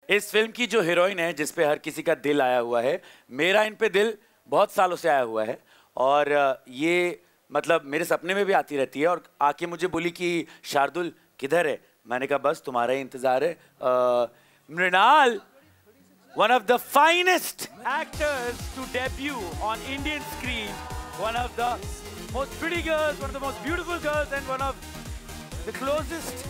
इस फिल्म की जो हीरोइन है जिस पे हर किसी का दिल आया हुआ है, मेरा इन पे दिल बहुत सालों से आया हुआ है और ये मतलब मेरे सपने में भी आती रहती है और आके मुझे बोली कि शार्दुल किधर है। मैंने कहा बस तुम्हारा ही इंतजार है। Mrinal, one of the finest actors to debut on Indian screen, one of the most pretty girls, one of the most beautiful girls, and one of the closest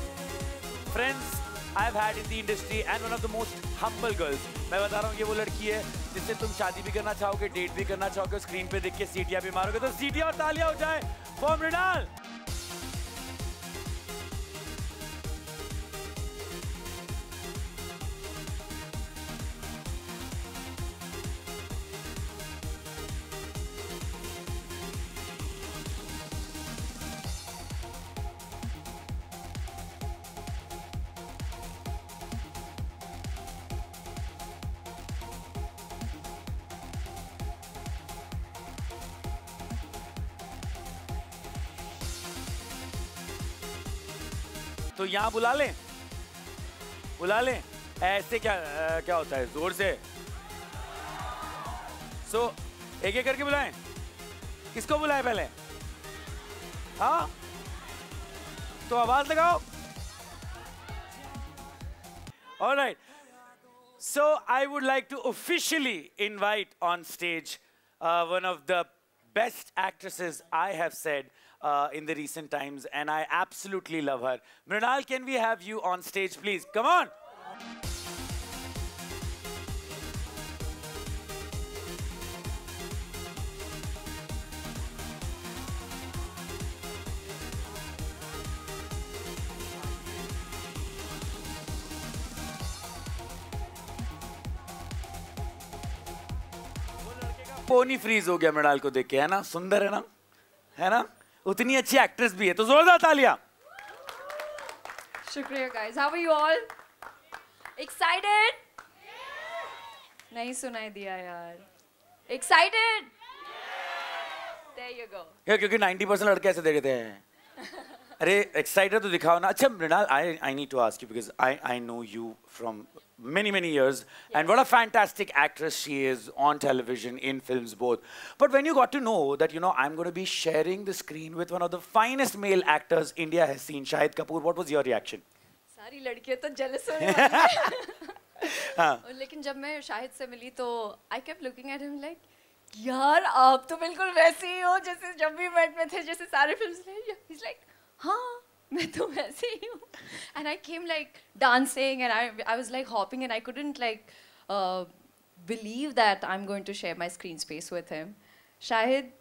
friends I've had in the industry, and one of the most humble girls. मैं बता रहा हूँ ये वो लड़की है जिससे तुम शादी भी करना चाहोगे, डेट भी करना चाहोगे, स्क्रीन पे देख के सीटियां भी मारोगे, तो सीटियां और तालियां हो जाए for मृणाल। तो यहाँ बुला लें, बुला लें। ऐसे क्या क्या होता है, जोर से। एक एक करके बुलाएं। किसको बुलाएं पहले? हाँ, तो आवाज लगाओ। All right. So I would like to officially invite on stage one of the best actresses I have said in the recent times, and I absolutely love her. Mrinal, can we have you on stage, please? Come on. पोनी freeze हो गया मृणाल को देख के, है ना? सुंदर है ना, है ना? उतनी अच्छी एक्ट्रेस भी है, तो जोरदार तालियां। शुक्रिया guys. How are you all? Excited? नहीं सुनाई दिया यार। Excited? There you go. यार क्योंकि 90% लड़के ऐसे देखते हैं। अरे एक्साइटेड तो दिखाओ ना। अच्छा Mrinal, I need to ask you because I know you from many years, yes. And what a fantastic actress she is on television, in films both. But when you got to know that, you know, I'm going to be sharing the screen with one of the finest male actors India has seen, Shahid Kapoor, what was your reaction? सारी लड़कियां तो jealous होने वाली हैं। हाँ। लेकिन जब मैं शाहिद से मिली तो I kept looking at him like, यार आप तो बिल्कुल वैसे ही हो जैसे जब भी मेट में थे, जैसे सारे फिल्म्स में। He's like, हाँ मैं तो वैसे ही हूँ। And I came like dancing and I was like hopping and I couldn't like believe that I'm going to share my screen space with him. Shahid,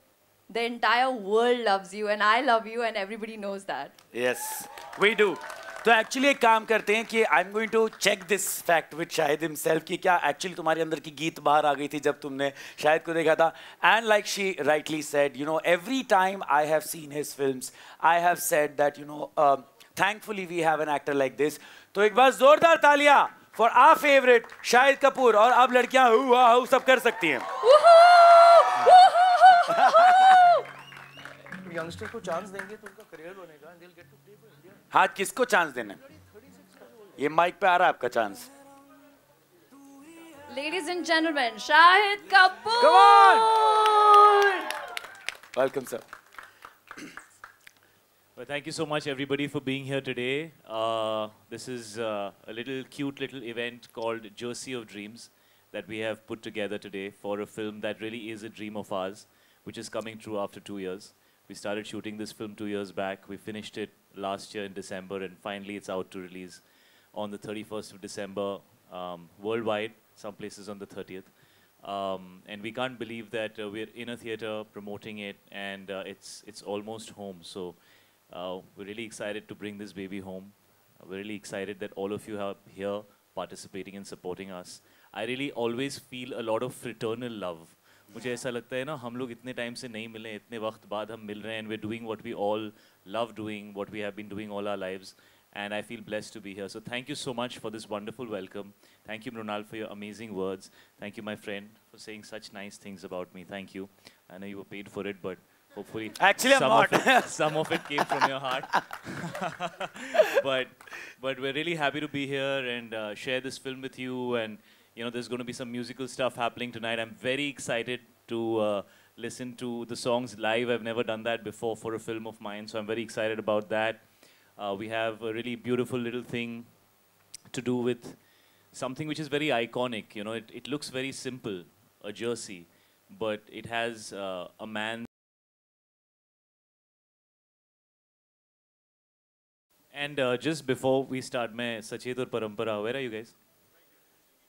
the entire world loves you and I love you and everybody knows that. Yes, we do. तो actually एक काम करते हैं कि I am going to check this fact with Shahid himself कि क्या actually तुम्हारे अंदर की गीत बाहर आ गई थी जब तुमने शाहिद को देखा था। And like she rightly said, you know, every time I have seen his films I have said that, you know, thankfully we have an actor like this. तो एक बार जोरदार तालियां for our favourite Shahid Kapoor. और अब लड़कियां हु सब कर सकती हैं। यंगस्टर को चांस देंगे तो उनका करियर बनेगा and they'll get to play for India. हाँ, किसको चांस देना? ये माइक पे आ रहा है आपका chance. Ladies and gentlemen, Shahid Kapoor. Come on. Welcome, sir. Well, thank you so much, everybody, for being here today. This is a cute little event called Jersey of Dreams that we have put together today for a film that really is a dream of ours, which is coming true after 2 years. We started shooting this film 2 years back. We finished it last year in December, and finally it's out to release on the 31st of December worldwide, some places on the 30th. And we can't believe that we're in a theater promoting it, and it's almost home. So we're really excited to bring this baby home. We're really excited that all of you are here participating and supporting us. I really always feel a lot of fraternal love. मुझे ऐसा लगता है ना, हम लोग इतने time से नहीं मिले, इतने वक्त बाद हम मिल रहे हैं, and we're doing what we all love doing, what we have been doing all our lives, and I feel blessed to be here. So thank you so much for this wonderful welcome. Thank you, Mrinal, for your amazing words. Thank you, my friend, for saying such nice things about me. Thank you. I know you were paid for it, but Hopefully, Actually, I'm not. Some of it came from your heart. but we're really happy to be here and share this film with you. And you know, there's going to be some musical stuff happening tonight. I'm very excited to listen to the songs live. I've never done that before for a film of mine, so I'm very excited about that. We have a really beautiful little thing to do with something which is very iconic. You know, it looks very simple, a jersey, but it has a man. And just before we start, मैं सचेत और परंपरा, where are you guys?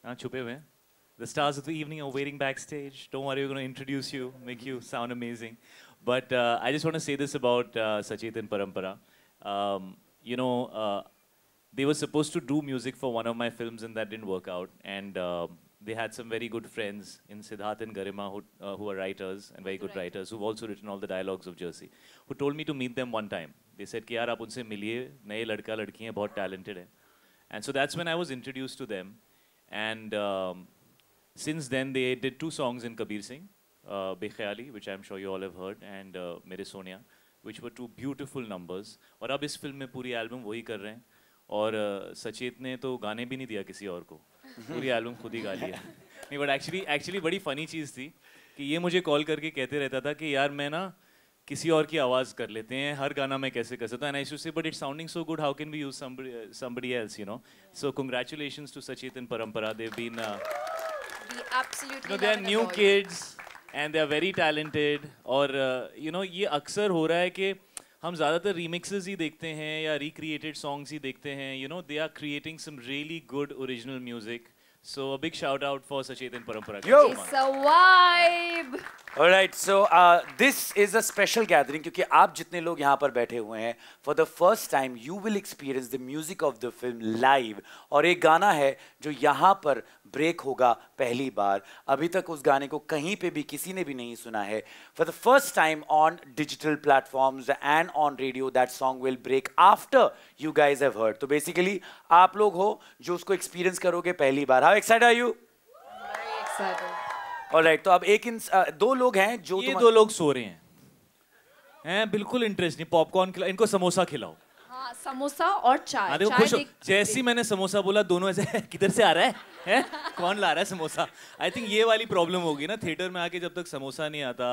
हाँ, छुपे हुए हैं. The stars of the evening are waiting backstage. Don't worry, we're going to introduce you, make you sound amazing. But I just want to say this about Sachet and Parampara. You know, they were supposed to do music for one of my films and that didn't work out. And they had some very good friends in Siddharth and Garima who are writers and very good writers who've also written all the dialogues of Jersey, who told me to meet them one time. They said कि यार आप उनसे मिलिए, नए लड़का लड़की हैं, बहुत talented हैं. And so that's when I was introduced to them. And since then they did 2 songs in Kabir Singh, Bekhayali, which I'm sure you all have heard, and Mere Sonia, which were 2 beautiful numbers. और अब इस film में पूरी album वही कर रहे हैं. और सचेत ने तो गाने भी नहीं दिया किसी और को, पूरी एल्बम खुद ही गा लिया. नहीं, बट एक्चुअली बड़ी फनी चीज़ थी कि ये मुझे कॉल करके कहते रहता था कि यार मैं ना किसी और की आवाज़ कर लेते हैं, हर गाना मैं कैसे कर सकता हूँ. And I used to say, but it's sounding so good, how can we use somebody else, you know? So congratulations to Sachet and Parampara. They've been, We absolutely you know, they are love new and adore kids and they are very talented. और you know, ये अक्सर हो रहा है कि हम ज़्यादातर remixes ही देखते हैं या recreated songs ही देखते हैं. You know, they are creating some really good original music. So a big shout out for Sachet and Parampara. Yo! you. It's a vibe. Alright, so this is a special gathering क्योंकि आप जितने लोग यहाँ पर बैठे हुए हैं, for the first time you will experience the music of the film live. और एक गाना है जो यहाँ पर ब्रेक होगा पहली बार. अभी तक उस गाने को कहीं पे भी किसी ने भी नहीं सुना है. For the first time on digital platforms and on radio, that song will break after you guys have heard. तो basically आप लोग हो जो उसको experience करोगे पहली बार. How excited are you? Very excited. Alright, तो अब एक 2 लोग हैं जो ये 2 लोग सो रहे हैं बिल्कुल इंटरेस्ट नहीं. पॉपकॉर्न खिलाओ इनको, समोसा खिलाओ. हाँ, समोसा और चाय. हाँ, देखो खुश हो. जैसे ही मैंने समोसा बोला दोनों ऐसे किधर से आ रहा है? कौन ला रहा है समोसा? आई थिंक ये वाली प्रॉब्लम होगी ना थिएटर में आके, जब तक समोसा नहीं आता,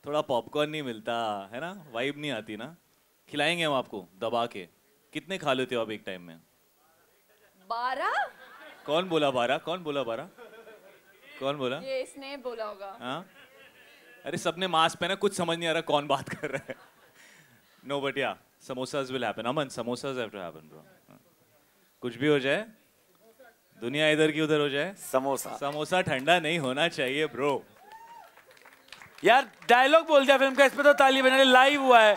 थोड़ा पॉपकॉर्न नहीं मिलता है ना, वाइब नहीं आती ना. खिलाएंगे हम आपको दबा के. कितने खा लेते हो आप एक टाइम में? 12. कौन बोला 12? कौन बोला 12? कौन बोला? ये इसने बोला होगा. हाँ, अरे सबने मास्क पहना, कुछ समझ नहीं आ रहा कौन बात कर रहा है. नो बट या samosas will happen. Aman, samosas have to happen, bro. कुछ भी हो जाए, दुनिया इधर की उधर हो जाए, समोसा ठंडा नहीं होना चाहिए ब्रो. यार डायलॉग बोल दिया फिल्म का, इस पे तो ताली बजाने. लाइव हुआ है.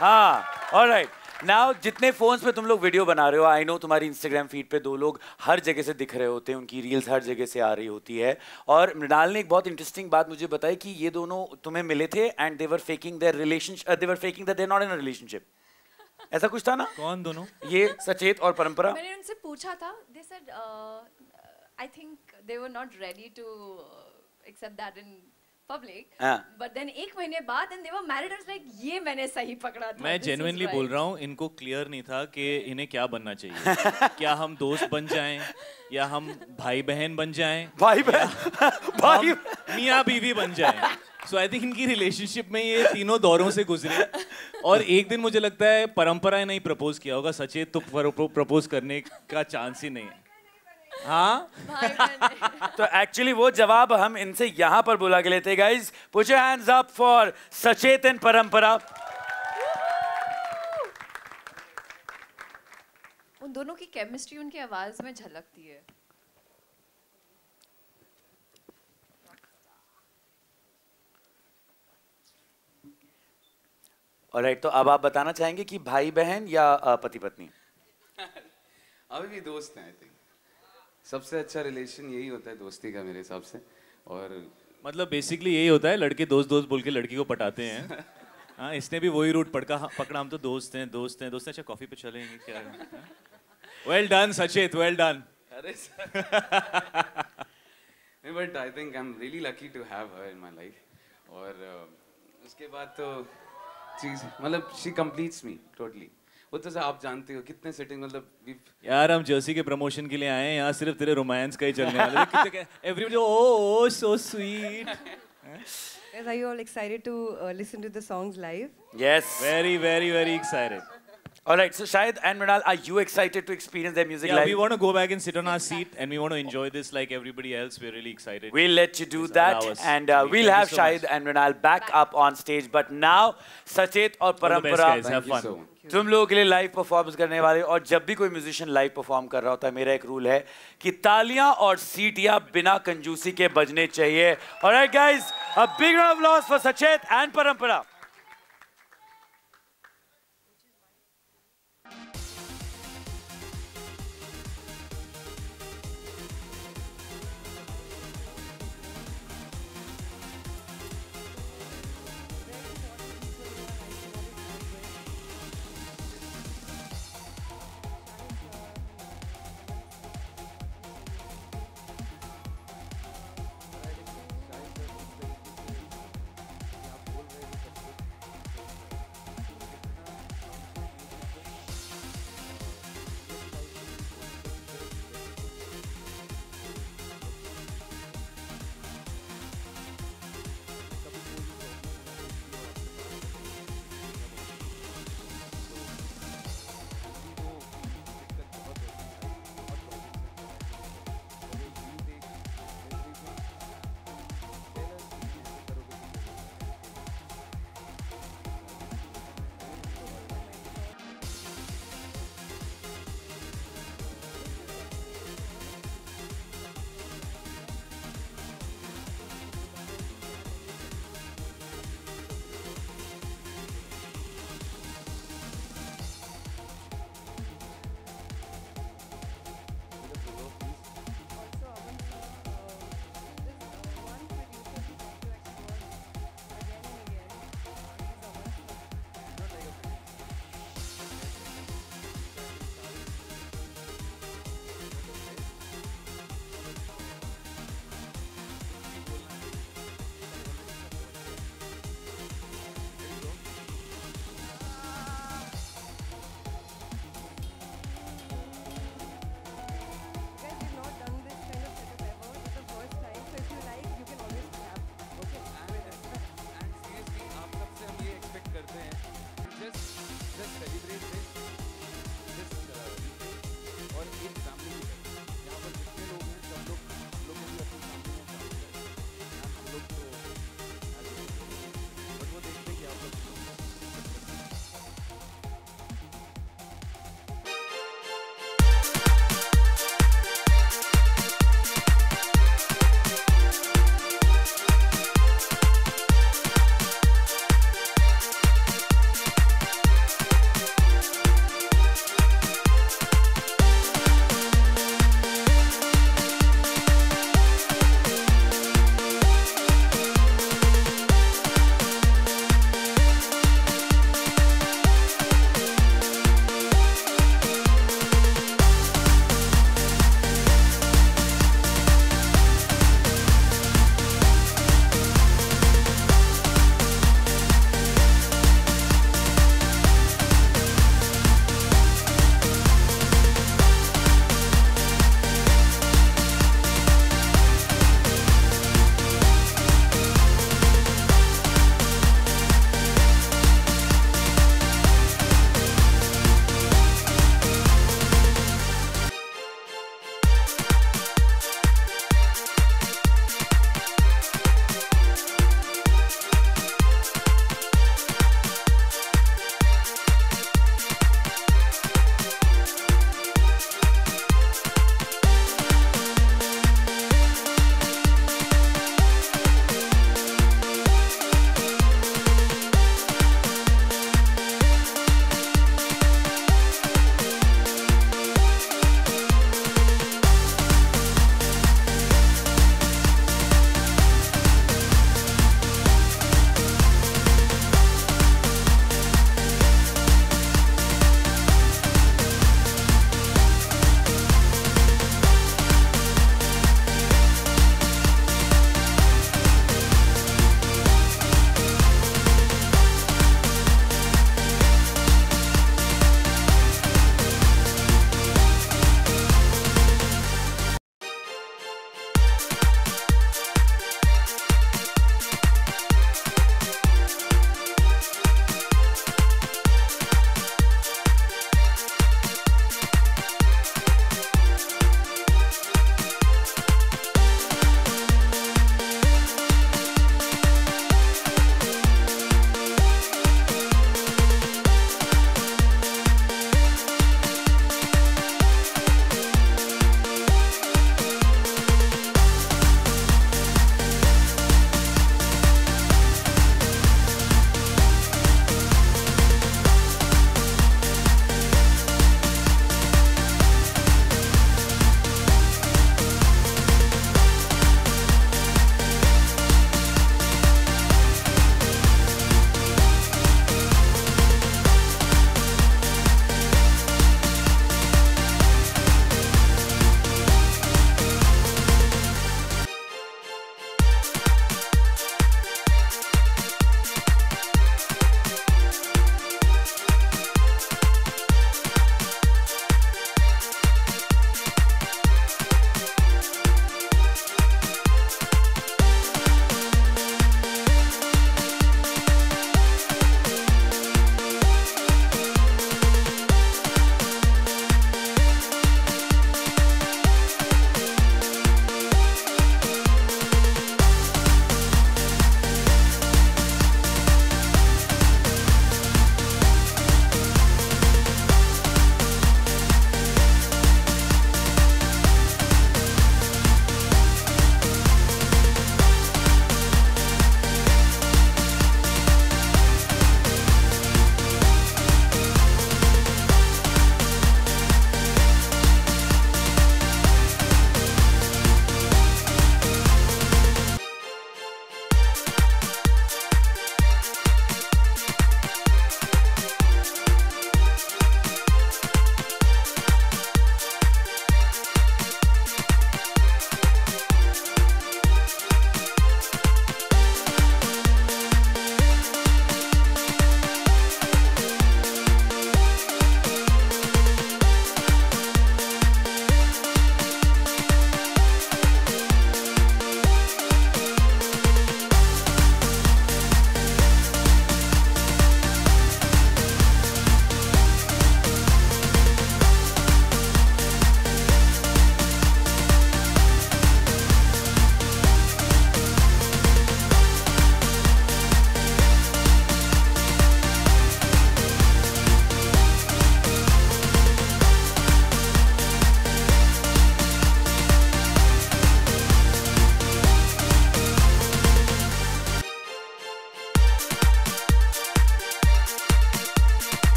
हाँ, ऑलराइट. नाउ जितने फोन्स पे तुम लोग वीडियो बना रहे हो, आई नो तुम्हारी इंस्टाग्राम फीड पे 2 लोग हर जगह से दिख रहे होते हैं, उनकी रील्स हर जगह से आ रही होती है. और मृणाल ने एक बहुत इंटरेस्टिंग बात मुझे बताई कि ये दोनों तुम्हें मिले थे and they were faking their relationship, they were faking that they are not in a relationship. ऐसा कुछ था ना? कौन दोनों? ये सचेत और परंपरा. मैंने उनसे पूछा था. They said I think they were not ready to accept that in public. But then 1 महीने बाद and they were married. I was like, ये मैंने सही पकड़ा था. मैं genuinely बोल रहा हूँ, इनको क्लियर नहीं था कि इन्हें क्या बनना चाहिए. क्या हम दोस्त बन जाएं या हम भाई बहन बन जाएं, भाई बहन मियाँ बीवी बन जाएं. So I think इनकी रिलेशनशिप में ये तीनों दौरों से गुजरे. और एक दिन मुझे लगता है परंपरा ने ही प्रपोज किया होगा. सचेत तो प्रपोज करने का चांस ही नहीं है. हाँ, तो एक्चुअली वो जवाब हम इनसे यहाँ पर बुला के लेते हैं. Guys, put your hands up for सचेत एंड परंपरा. उन दोनों की केमिस्ट्री उनकी आवाज में झलकती है. ऑलराइट, तो अब आप बताना चाहेंगे कि भाई बहन या पति पत्नी? अभी भी दोस्त हैं. आई थिंक सबसे अच्छा रिलेशन यही होता है, दोस्ती का, मेरे हिसाब से. और मतलब बेसिकली यही होता है, लड़के दोस्त दोस्त बोल के लड़की को पटाते हैं. हाँ, इसने भी वही रूट पकड़ा. हम तो दोस्त हैं. अच्छा कॉफी पे चलेंगे क्या? Well done Sachet, well done. अरे but I think I am really lucky to have her in my life. और उसके बाद तो चीज मतलब शी कंप्लीट्स मी टोटली। वो तो आप जानते हो कितने सेटिंग मतलब यार हम जर्सी के प्रमोशन के लिए आए हैं, यहाँ सिर्फ तेरे रोमांस का ही चलने वाला है। कितने everybody oh so sweet. Guys, are you all excited to listen to the songs live? Yes. Very, very, very excited. All right, so Shahid and Mrinal, are you excited to experience their music Yeah, live? we want to go back and sit on our seat and we want to enjoy this like everybody else. We're really excited. We'll let you do Just that, allow us. and Thank we'll you have so Shahid much. and Mrinal back up on stage. But now, Sachet और All the best, परंपरा guys. Have fun. so much। तुम लोगों के लिए live performance करने वाले, और जब भी कोई म्यूजिशियन लाइव परफॉर्म कर रहा होता है, मेरा एक रूल है कि तालियां और सीटियां बिना कंजूसी के बजने चाहिए। Alright guys, a big round of applause for Sachet and परंपरा।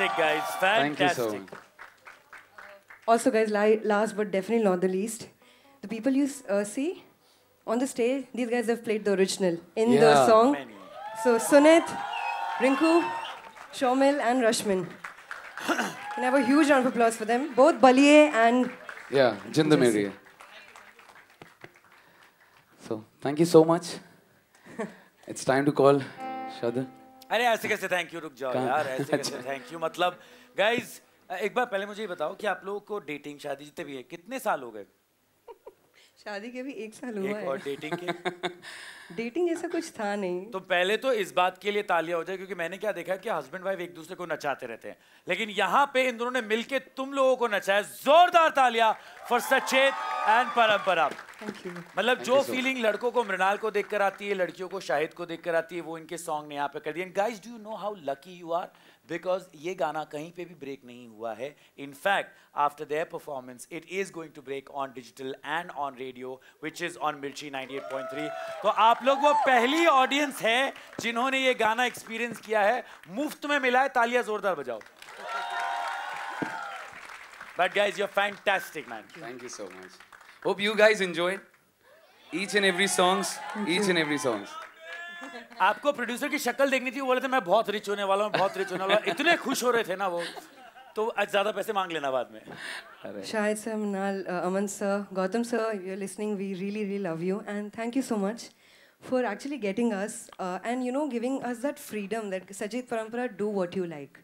Fantastic, guys. Thank you so Fantastic. much. Also, guys, last but definitely not the least, the people you see on the stage, these guys have played the original in the Yeah. song. Many. So, Sunit, Rinku, Shomil, and Rashmin. Can I have a huge round of applause for them? Both Baliye and Yeah, Jinda Meri. So, thank you so much. It's time to call Shraddha. अरे ऐसे कैसे thank you, रुक जाओ यार, ऐसे कैसे thank you, मतलब guys एक बार पहले मुझे ये बताओ कि आप लोगों को डेटिंग शादी जितने भी है कितने साल हो गए? शादी के भी 1 साल हुआ एक और है. डेटिंग के डेटिंग ऐसा कुछ था नहीं. तो पहले तो इस बात के लिए तालियां हो जाए क्योंकि मैंने क्या देखा कि हस्बैंड वाइफ एक दूसरे को नचाते रहते हैं, लेकिन यहाँ पे इन दोनों ने मिलके तुम लोगों को नचाया. जोरदार तालियां फॉर सचेत एंड परंपरा. Thank you. मतलब जो फीलिंग लड़कों को मृणाल को देखकर आती है, लड़कियों को शाहिद को देखकर आती है, वो इनके सॉन्ग ने यहाँ पे कर दिया. Guys, do you know how lucky you are? Because ये गाना कहीं पे भी ब्रेक नहीं हुआ है. In fact after their performance it is going to break on digital and on radio which is on Mirchi 98.3. तो आप लोग वो पहली ऑडियंस है जिन्होंने ये गाना एक्सपीरियंस किया है. मुफ्त में मिला है, तालियां जोरदार बजाओ. But guys, you're fantastic, man. Thank you so much. Hope you guys enjoyed each and every songs. Each and every songs. आपको प्रोड्यूसर की शक्ल देखनी थी, वो बोले थे मैं बहुत रिच होने वाला हूँ, बहुत रिच होने वाला हूँ. इतने खुश हो रहे थे ना वो, तो आज ज्यादा पैसे मांग लेना बाद में. Shahid sir, Mrinal, Aman sir, Gautam sir, you're listening. We really, really love you, and thank you so much for actually getting us and giving us that freedom that Sajid Parampara, do what you like,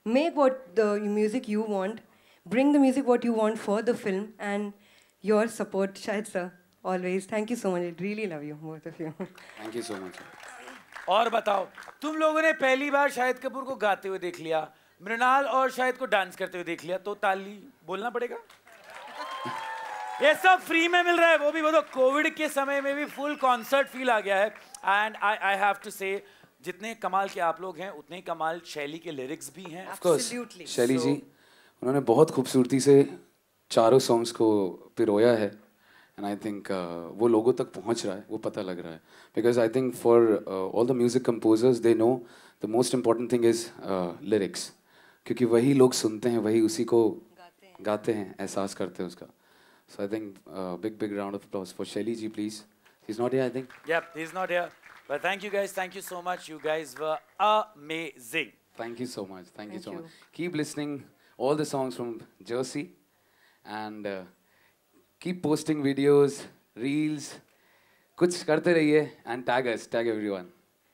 make what the music you want, bring the music what you want for the film, and your support, Shahid sir, always. Thank you so much. I really love you, both of you. Thank you so much. और बताओ, तुम लोगों ने पहली बार शाहिद कपूर को गाते हुए देख लिया, मृणाल और शाहिद को डांस करते हुए देख लिया, तो ताली बोलना पड़ेगा. ये सब फ्री में मिल रहा है, वो भी बोलो कोविड के समय में भी फुल कॉन्सर्ट फील आ गया है. एंड आई हैव टू से, जितने कमाल के आप लोग हैं उतने ही कमाल शैली के लिरिक्स भी हैं. Of course. Absolutely. शैली जी, उन्होंने बहुत खूबसूरती से चारों सॉन्ग्स को पिरोया है. एंड आई थिंक वो लोगों तक पहुंच रहा है, वो पता लग रहा है. Because I think for all the music composers, they know the most important thing is lyrics. क्योंकि वही लोग सुनते हैं, वही उसी को गाते हैं, एहसास करते हैं उसका. So I think big round of applause for Shelly ji, please. He's not here, I think. Yep, he's not here. But thank you guys. Thank you so much. You guys were amazing. Thank you so much. Thank you so you. much. Keep listening all the songs from Jersey, and keep posting videos, reels. कुछ करते रहिए and tag us, tag everyone.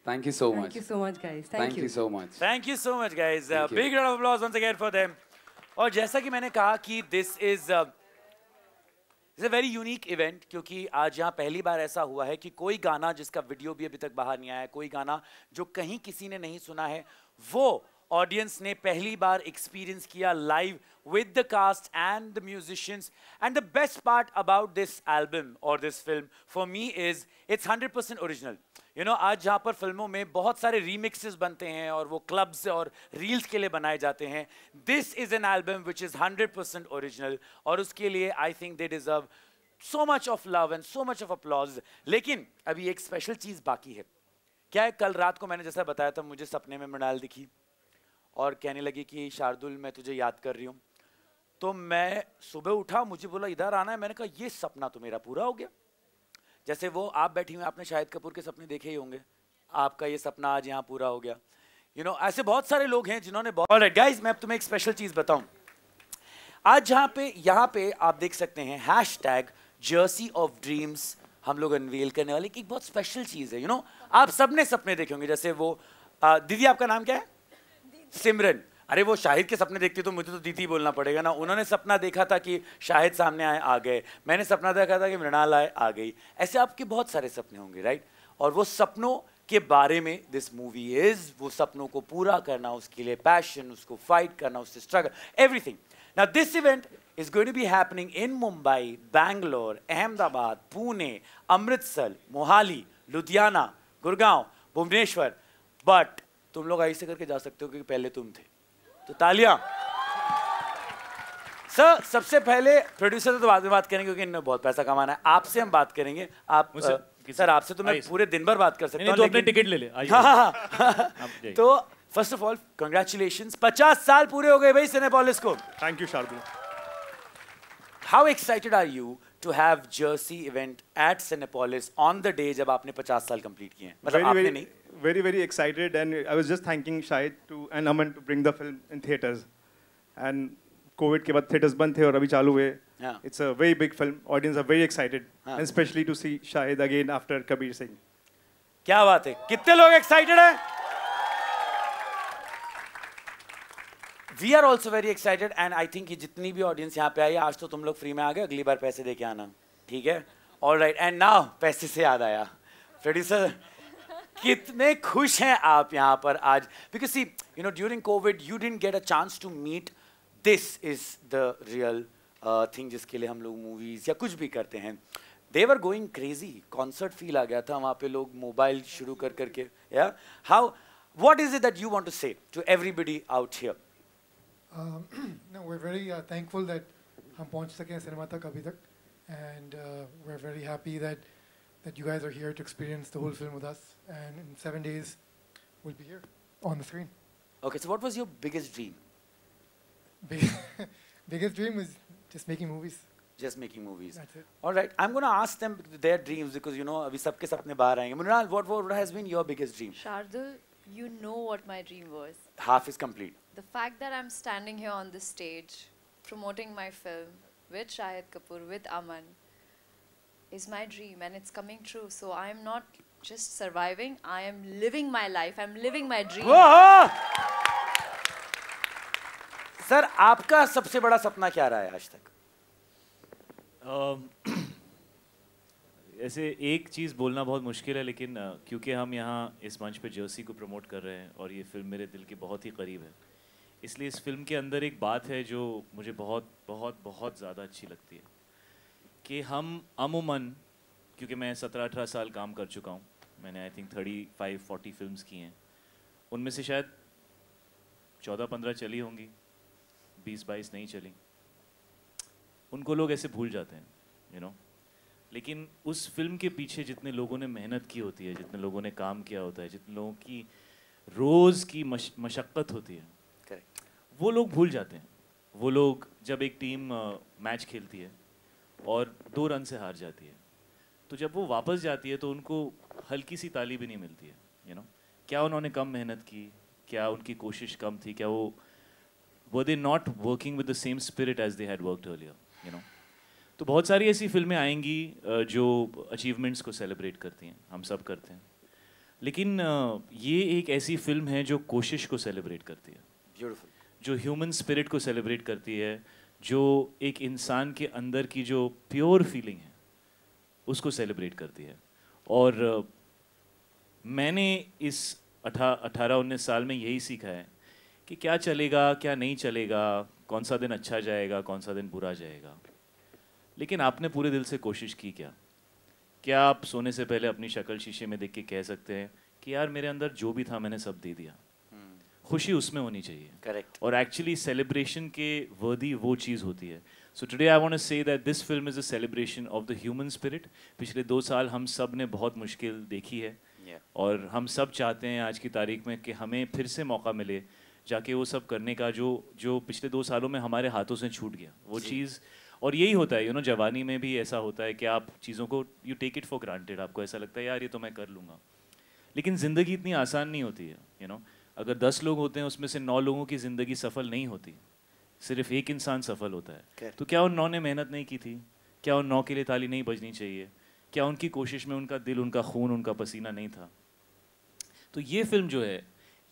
Thank you so much. Thank you so much, guys. Thank you so much. Thank you so much, guys. Thank you. Big round of applause once again for them. और जैसा कि मैंने कहा कि this is it's a very unique event, क्योंकि आज यहाँ पहली बार ऐसा हुआ है कि कोई गाना जिसका वीडियो भी अभी तक बाहर नहीं आया है, कोई गाना जो कहीं किसी ने नहीं सुना है, वो ऑडियंस ने पहली बार एक्सपीरियंस किया live with the cast and the musicians. And the best part about this album or this film for me is it's 100% original. You know, आज जहाँ पर फिल्मों में बहुत सारे remixes बनते हैं और वो क्लब्स और रील्स के लिए बनाए जाते हैं, this is an album which is 100% original. और उसके लिए I think they deserve so much of love and so much of applause. लेकिन अभी एक स्पेशल चीज़ बाकी है. क्या है, कल रात को मैंने जैसा बताया था, मुझे सपने में मृणाल दिखी और कहने लगी कि शार्दुल मैं तुझे याद कर रही हूँ. तो मैं सुबह उठा, मुझे बोला इधर आना है. मैंने कहा ये सपना तो मेरा पूरा हो गया. जैसे वो आप बैठी हुई, आपने शाहिद कपूर के सपने देखे ही होंगे, आपका ये सपना आज यहाँ पूरा हो गया. यू नो, ऐसे बहुत सारे लोग हैं जिन्होंने ऑलराइट गाइस, मैं अब तुम्हें एक स्पेशल चीज़ बताऊं. आज यहाँ पे आप देख सकते हैं हैशटैग जर्सी ऑफ ड्रीम्स हम लोग अनवील करने वाले एक बहुत स्पेशल चीज़ है. यू नो, आप सबने सपने देखे होंगे. जैसे वो दीदी, आपका नाम क्या है? सिमरन. अरे वो शाहिद के सपने देखती तो मुझे तो दीदी बोलना पड़ेगा ना. उन्होंने सपना देखा था कि शाहिद सामने आए, आ गए. मैंने सपना देखा था कि मृणाल आए, आ गई. ऐसे आपके बहुत सारे सपने होंगे, राइट? और वो सपनों के बारे में दिस मूवी इज. वो सपनों को पूरा करना, उसके लिए पैशन, उसको फाइट करना, उससे struggle, everything. Now this event is going to be happening in Mumbai, Bangalore, Ahmedabad, Pune, Amritsar, Mohali, Ludhiana, Gurgaon, Bhubaneswar. But तुम लोग ऐसे करके जा सकते हो क्योंकि पहले तुम थे. तो तालियां. सर, सबसे पहले प्रोड्यूसर से तो बाद में बात करेंगे क्योंकि इन्हें बहुत पैसा कमाना है. आपसे हम बात करेंगे. आप सर, आपसे तो मैं पूरे दिन भर बात कर सकता हूँ. तो अपने टिकट ले ले. तो फर्स्ट ऑफ ऑल कंग्रेचुलेशंस, 50 साल पूरे हो गए भाई सिनेपोलिस को. Thank you Shardul. How excited are you to have Jersey event at Cinepolis on the day जब आपने 50 साल कंप्लीट किए हैं? मतलब आपने नहीं? Very excited, and I was just thanking Shahid and Aman to bring the film in theaters. And COVID के बाद theaters बंद थे और अभी चालू हुए. Yeah. It's a very big film. Audience are very excited, हाँ. and especially to see Shahid again after Kabir Singh. क्या बात है, कितने लोग एक्साइटेड हैं? We are also very excited and I think कि जितनी भी ऑडियंस यहाँ पे आई है, आज तो तुम लोग फ्री में आ गए, अगली बार पैसे दे के आना, ठीक है? All right, and now पैसे से याद आया, प्रोड्यूसर कितने खुश हैं आप यहाँ पर आज? Because see, you know, during COVID you didn't get a chance to meet. This is the real thing जिसके लिए हम लोग movies या कुछ भी करते हैं. They were going crazy. Concert feel आ गया था वहाँ पे, लोग मोबाइल शुरू कर करके. Yeah. How? What is it that you want to say to everybody out here? No, we're very thankful that हम पहुँच सके सिनेमा तक अभी तक, and we're very happy that you guys are here to experience the whole film with us, and in 7 days we'll be here on the screen. Okay, so what was your biggest dream? Biggest dream is just making movies. Just making movies. That's it. All right, I'm going to ask them their dreams because you know अभी सबके सपने बाहर आएंगे. Mrinal, what has been your biggest dream? Shardul, you know what my dream was. Half is complete. The fact that I'm standing here on this stage promoting my film with Shahid Kapoor, with Aman, is my dream and it's coming true. So I'm not just surviving, I am living my life, I'm living my dream. Sir, आपका सबसे बड़ा सपना क्या रहा है आज तक? ऐसे एक चीज़ बोलना बहुत मुश्किल है, लेकिन क्योंकि हम यहाँ इस मंच पे जर्सी को प्रमोट कर रहे हैं और ये फिल्म मेरे दिल के बहुत ही करीब है, इसलिए इस फिल्म के अंदर एक बात है जो मुझे बहुत बहुत बहुत ज़्यादा अच्छी लगती है कि हम अमूमन, क्योंकि मैं 17-18 साल काम कर चुका हूँ, मैंने आई थिंक 35-40 फिल्म्स की हैं, उनमें से शायद 14-15 चली होंगी, 20-22 नहीं चली. उनको लोग ऐसे भूल जाते हैं, you know. लेकिन उस फिल्म के पीछे जितने लोगों ने मेहनत की होती है, जितने लोगों ने काम किया होता है, जितने लोगों की रोज़ की मशक्क़त होती है, Correct. वो लोग भूल जाते हैं. वो लोग जब एक टीम मैच खेलती है और 2 रन से हार जाती है, तो जब वो वापस जाती है तो उनको हल्की सी ताली भी नहीं मिलती है, you know. क्या उन्होंने कम मेहनत की? क्या उनकी कोशिश कम थी? क्या वो were they not working with the same spirit as they had worked earlier, you know? तो बहुत सारी ऐसी फिल्में आएंगी जो अचीवमेंट्स को सेलिब्रेट करती हैं, हम सब करते हैं, लेकिन ये एक ऐसी फिल्म है जो कोशिश को सेलिब्रेट करती है. Beautiful. जो ह्यूमन स्पिरिट को सेलिब्रेट करती है, जो एक इंसान के अंदर की जो प्योर फीलिंग है उसको सेलिब्रेट करती है. और मैंने इस 18-19 साल में यही सीखा है कि क्या चलेगा, क्या नहीं चलेगा, कौन सा दिन अच्छा जाएगा, कौन सा दिन बुरा जाएगा, लेकिन आपने पूरे दिल से कोशिश की क्या? क्या आप सोने से पहले अपनी शक्ल शीशे में देख के कह सकते हैं कि यार मेरे अंदर जो भी था मैंने सब दे दिया? खुशी उसमें होनी चाहिए. Correct. और एक्चुअली सेलिब्रेशन के वर्दी वो चीज़ होती है. So today I want to say that this film is a celebration of the human spirit. पिछले 2 साल हम सब ने बहुत मुश्किल देखी है, और हम सब चाहते हैं आज की तारीख में कि हमें फिर से मौका मिले जाके वो सब करने का जो पिछले 2 सालों में हमारे हाथों से छूट गया वो चीज़. और यही होता है, यू नो, जवानी में भी ऐसा होता है कि आप चीज़ों को you take it for granted. आपको ऐसा लगता है यार ये तो मैं कर लूँगा, लेकिन ज़िंदगी इतनी आसान नहीं होती है, यू नो. अगर 10 लोग होते हैं उसमें से 9 लोगों की ज़िंदगी सफल नहीं होती, सिर्फ एक इंसान सफल होता है. तो क्या उन 9 ने मेहनत नहीं की थी? क्या उन 9 के लिए ताली नहीं बजनी चाहिए? क्या उनकी कोशिश में उनका दिल, उनका खून, उनका पसीना नहीं था? तो ये फिल्म जो है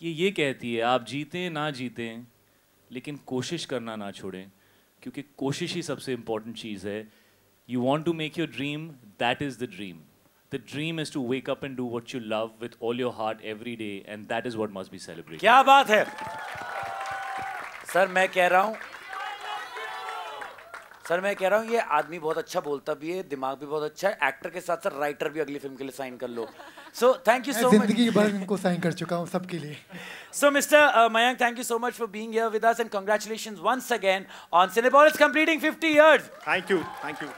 ये कहती है आप जीतें ना जीतें, लेकिन कोशिश करना ना छोड़ें, क्योंकि कोशिश ही सबसे इम्पॉर्टेंट चीज़ है. You want to make your dream, that is the dream. The dream is to wake up and do what you love with all your heart every day, and that is what must be celebrated. क्या बात है sir. मैं कह रहा हूँ ये आदमी बहुत अच्छा बोलता भी है, दिमाग भी बहुत अच्छा है, एक्टर के साथ साथ राइटर भी अगली फिल्म के लिए साइन कर लो. So thank you so much. जिंदगी भर इनको साइन कर चुका हूँ सबके लिए. So Mr. Mayank, thank you so much for being here with us and congratulations once again on Cinepolis completing 50 years. Thank you.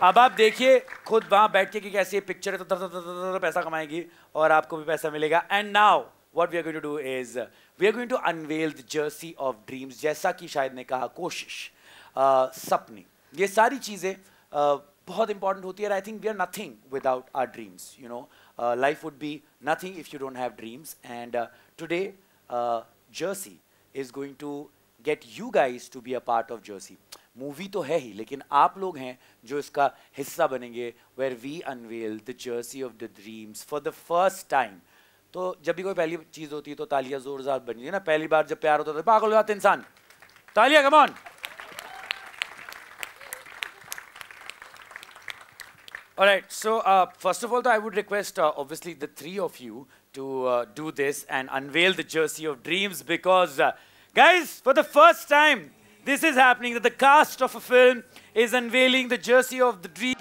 अब आप देखिए खुद वहाँ बैठ के कि कैसी ये पिक्चर है तो पैसा कमाएगी और आपको भी पैसा मिलेगा. And now what we are going to do is we are going to unveil the jersey of dreams. जैसा कि शायद ने कहा कोशिश, सपने, ये सारी चीज़ें बहुत important होती है. I think we are nothing without our dreams. You know, life would be nothing if you don't have dreams. And today, Jersey is going to get you guys to be a part of Jersey. Movie तो है ही, लेकिन आप लोग हैं जो इसका हिस्सा बनेंगे. Where we unveil the jersey of the dreams for the first time. तो जब भी कोई पहली चीज़ होती है तो तालियां जोरदार बनी है ना. पहली बार जब प्यार होता है तो पागल हो जाते इंसान. तालियां, come on. All right, so first of all, I would request obviously the three of you to do this and unveil the jersey of dreams, because guys, for the first time, this is happening, that the cast of a film is unveiling the jersey of the dream.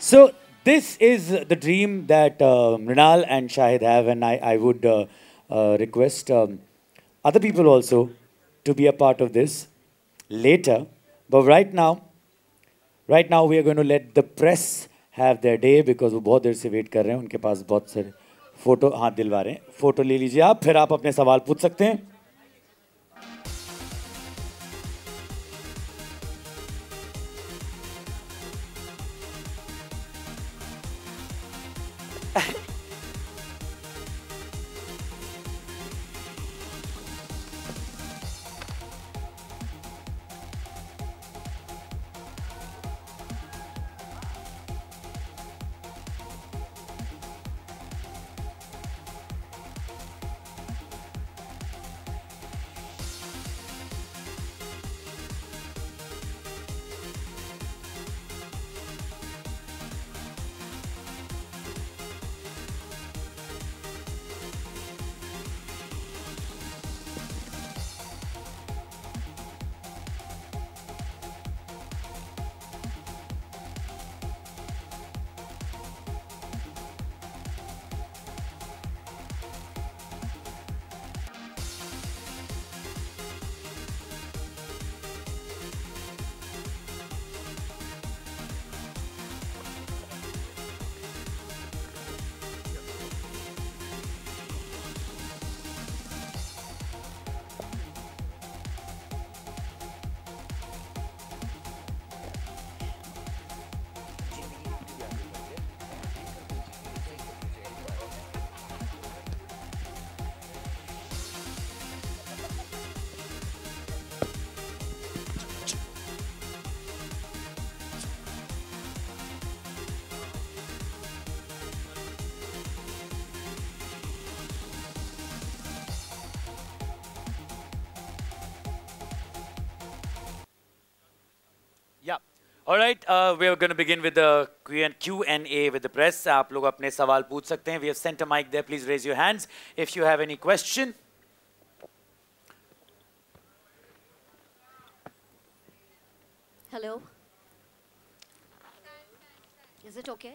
So this is the dream that Mrinal and Shahid have, and I would request other people also to be a part of this later. But right now we are going to let the press have their day, because वो बहुत देर से wait कर रहे हैं. उनके पास बहुत सारे photo हाथ दिलवा रहे हैं. फोटो ले लीजिए आप, फिर आप अपने सवाल पूछ सकते हैं. Yeah. All right, we are going to begin with the Q&A with the press. आप लोग अपने सवाल पूछ सकते हैं. We have sent a mic there. Please raise your hands if you have any question. Hello. Is it okay?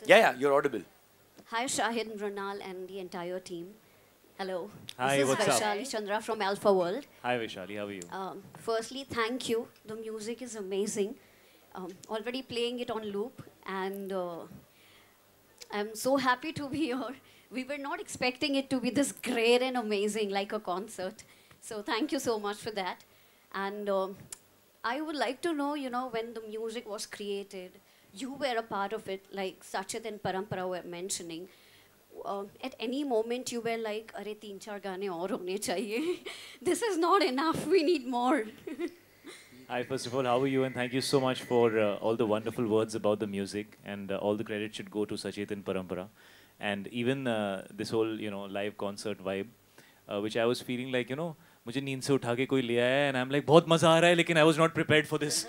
Yeah, you're audible. Hi, Shahid, Mrunal, and the entire team. Hello. Hi, what's up? This is Vaishali Chandra from Alpha World. Hi, Vaishali. How are you? Firstly, thank you. The music is amazing. Already playing it on loop, and I'm so happy to be here. We were not expecting it to be this great and amazing, like a concert. So thank you so much for that. And I would like to know, when the music was created, you were a part of it, like Sachit and Parampara were mentioning. At any moment you were like, "Arey, 3-4 gaane aur hone chahiye. This is not enough. We need more." Hi, first of all, how are you? And thank you so much for all the wonderful words about the music. And all the credit should go to Sachit and Parampara. And even this whole, live concert vibe, which I was feeling like, मुझे नींद से उठा के कोई ले आया and I'm like बहुत मजा आ रहा है लेकिन I was not prepared for this,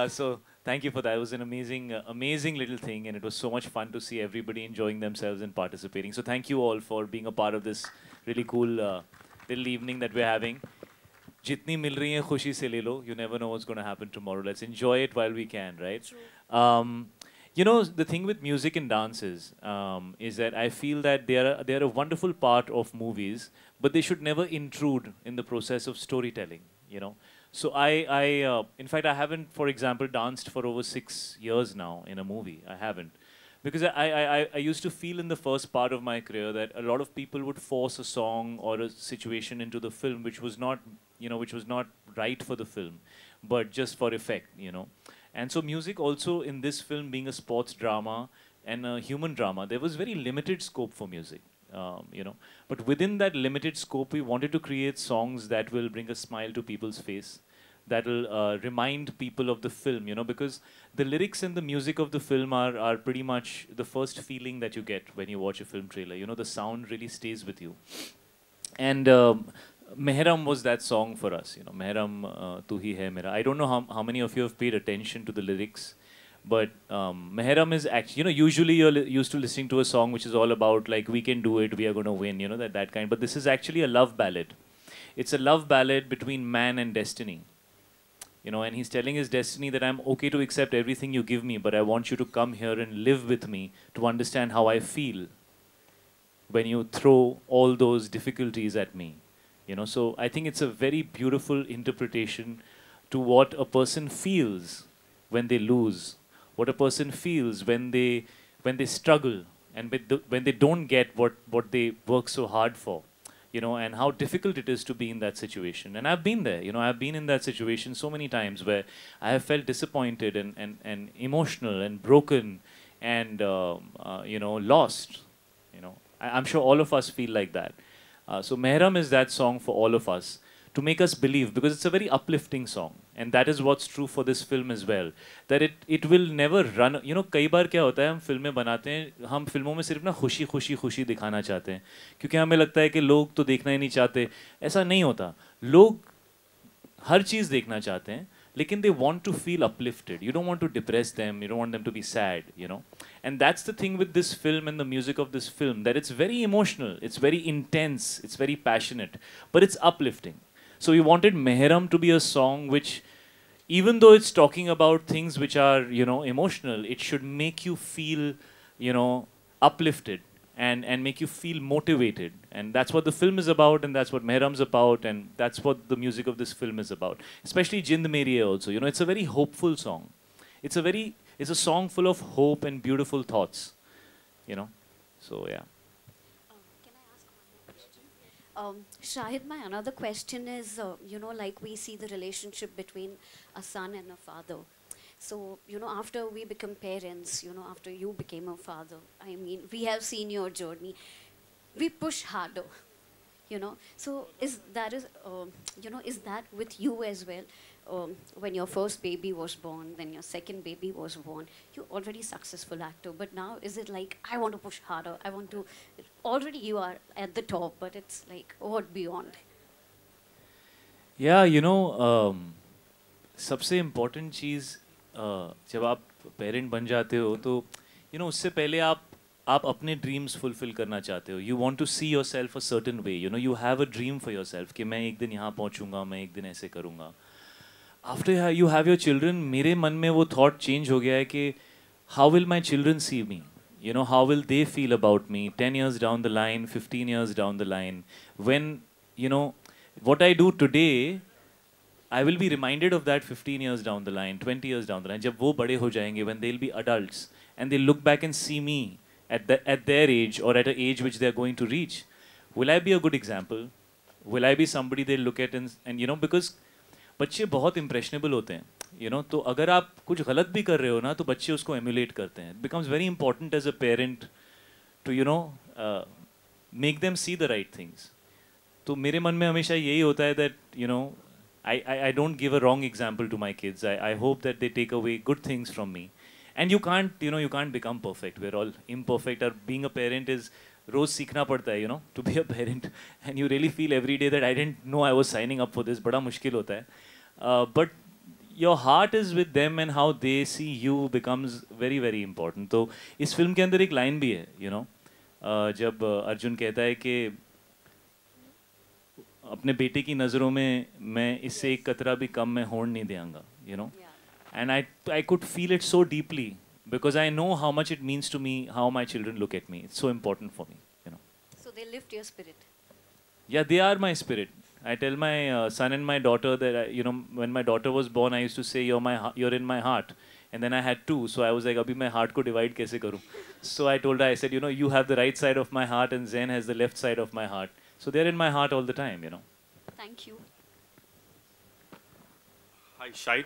so thank you for that. It was an amazing little thing, and it was so much fun to see everybody enjoying themselves and participating. So thank you all for being a part of this really cool little evening that we're having. जितनी मिल रही है खुशी से ले लो. You never know what's going to happen tomorrow. Let's enjoy it while we can, right? The thing with music and dances is that I feel that they are a wonderful part of movies, but they should never intrude in the process of storytelling, So in fact, I haven't, for example, danced for over 6 years now in a movie. I haven't. Because I used to feel in the first part of my career that a lot of people would force a song or a situation into the film which was not, which was not right for the film, but just for effect, And so music also in this film being a sports drama and a human drama, there was very limited scope for music. But within that limited scope, we wanted to create songs that will bring a smile to people's face, that will remind people of the film, because the lyrics and the music of the film are pretty much the first feeling that you get when you watch a film trailer. The sound really stays with you. And Mehram was that song for us, Mehram Tu Hi Hai Mera. I don't know how many of you have paid attention to the lyrics. But Mehram is actually, usually you're used to listening to a song which is all about like, we can do it, we are going to win, that kind. But this is actually a love ballad. It's a love ballad between man and destiny. And he's telling his destiny that I'm okay to accept everything you give me, but I want you to come here and live with me to understand how I feel when you throw all those difficulties at me. So I think it's a very beautiful interpretation to what a person feels when they lose. What a person feels when they struggle and when they don't get what they work so hard for, and how difficult it is to be in that situation. And I've been there, I've been in that situation so many times where I have felt disappointed and emotional and broken and lost. I'm sure all of us feel like that. So Mehram is that song for all of us to make us believe, because it's a very uplifting song. And that is what's true for this film as well. That it will never run. कई बार क्या होता है, हम फिल्में बनाते हैं, हम फिल्मों में सिर्फ ना खुशी दिखाना चाहते हैं, क्योंकि हमें लगता है कि लोग तो देखना ही नहीं चाहते. ऐसा नहीं होता. लोग हर चीज़ देखना चाहते हैं, लेकिन they want to feel uplifted. You don't want to depress them. You don't want them to be sad. And that's the thing with this film and the music of this film, that it's very emotional, it's very intense, it's very passionate, but it's uplifting. So we wanted Mehram to be a song which, even though it's talking about things which are, emotional, it should make you feel, uplifted and make you feel motivated. And that's what the film is about, and that's what Mehram's about, and that's what the music of this film is about. Especially Jind Meri Hai also. It's a very hopeful song. It's a song full of hope and beautiful thoughts. So yeah. Shahid, my another question is, like we see the relationship between a son and a father. So, after we become parents, after you became a father, I mean, we have seen your journey. We push harder, So is that with you as well? When your first baby was born, then your second baby was born, you're already successful actor, but now is it like, I want to push harder, already you are at the top, but it's like, what beyond? Yeah, सबसे important चीज़ जब आप parent बन जाते हो तो उससे पहले आप अपने ड्रीम्स फुलफिल करना चाहते हो. You want to see yourself a certain way. You have a dream for yourself कि मैं एक दिन यहाँ पहुँचूंगा, मैं एक दिन ऐसे करूँगा. After you have your children, मेरे मन में वो थॉट चेंज हो गया है कि how will my children see me. How will they feel about me 10 years down the line, 15 years down the line? When, what I do today, I will be reminded of that 15 years down the line, 20 years down the line. जब वो बड़े हो जाएंगे, when they'll be adults, and they'll look back and see me at their age or at an age which they're going to reach, will I be a good example? Will I be somebody they'll look at and because बच्चे बहुत impressionable होते हैं. तो अगर आप कुछ गलत भी कर रहे हो ना तो बच्चे उसको एम्यूलेट करते हैं. It becomes very important as a parent to make them see the right things. तो मेरे मन में हमेशा यही होता है that I don't give a wrong example to my kids. I hope that they take away good things from me. And you can't become perfect. We're all imperfect. Or being a parent is रोज सीखना पड़ता है to be a parent. And you really feel every day that I didn't know I was signing up for this. बड़ा मुश्किल होता है. But your heart is with them and how they see you becomes very very important. तो इस film के अंदर एक line भी है जब अर्जुन कहता है कि अपने बेटे की नज़रों में मैं इससे एक कतरा भी कम मैं होने नहीं देंगा. And I could feel it so deeply because I know how much it means to me how my children look at me. It's so important for me. So they lift your spirit. Yeah, they are my spirit. I tell my son and my daughter that when my daughter was born, I used to say you're in my heart, and then I had two, so I was like, abhi मैं heart को divide कैसे करूँ? So I told her, I said, you have the right side of my heart, and Zen has the left side of my heart. So they're in my heart all the time. Thank you. Hi, Shahid.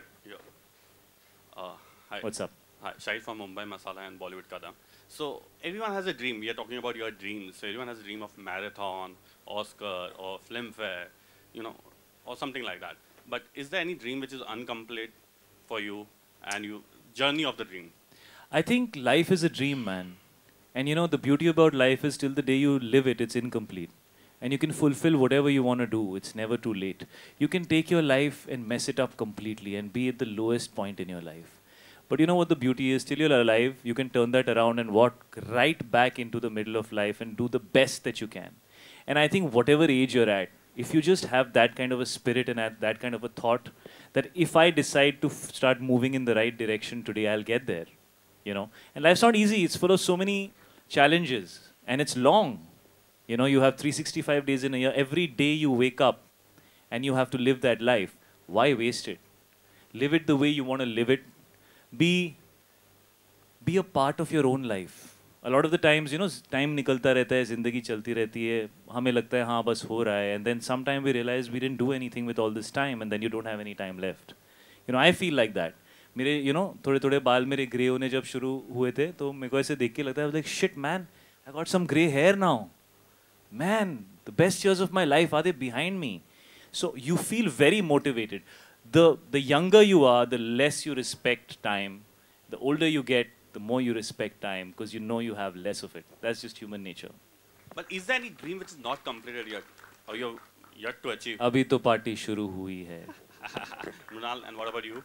Hi. What's up? Hi, Shahid from Mumbai Masala and Bollywood Kadam. So everyone has a dream. We are talking about your dreams. So everyone has a dream of marathon, Oscar, or Filmfare. Or something like that. But is there any dream which is incomplete for you and you journey of the dream? I think life is a dream, man. And the beauty about life is till the day you live it, it's incomplete. And you can fulfill whatever you want to do. It's never too late. You can take your life and mess it up completely and be at the lowest point in your life. But what the beauty is? Till you're alive, you can turn that around and walk right back into the middle of life and do the best that you can. And I think whatever age you're at, if you just have that kind of a spirit and that kind of a thought that if I decide to start moving in the right direction today, I'll get there, And life's not easy. It's full of so many challenges and it's long. You have 365 days in a year. Every day you wake up and you have to live that life. Why waste it? Live it the way you want to live it. Be a part of your own life. A lot of the times, time निकलता रहता है, ज़िंदगी चलती रहती है, हमें लगता है हाँ बस हो रहा है, and then sometime we realize we didn't do anything with all this time, and then you don't have any time left. I feel like that. मेरे थोड़े बाल मेरे ग्रे होने जब शुरू हुए थे, तो मेरे को ऐसे देख के लगता है like shit man, I got some gray hair now. Man, the best years of my life are they behind me? So you feel very motivated. The younger you are, the less you respect time. The older you get, the more you respect time because you have less of it. That's just human nature. But is there any dream which is not completed yet, or you're yet to achieve? अभी तो party शुरू हुई है. Mrinal, and what about you?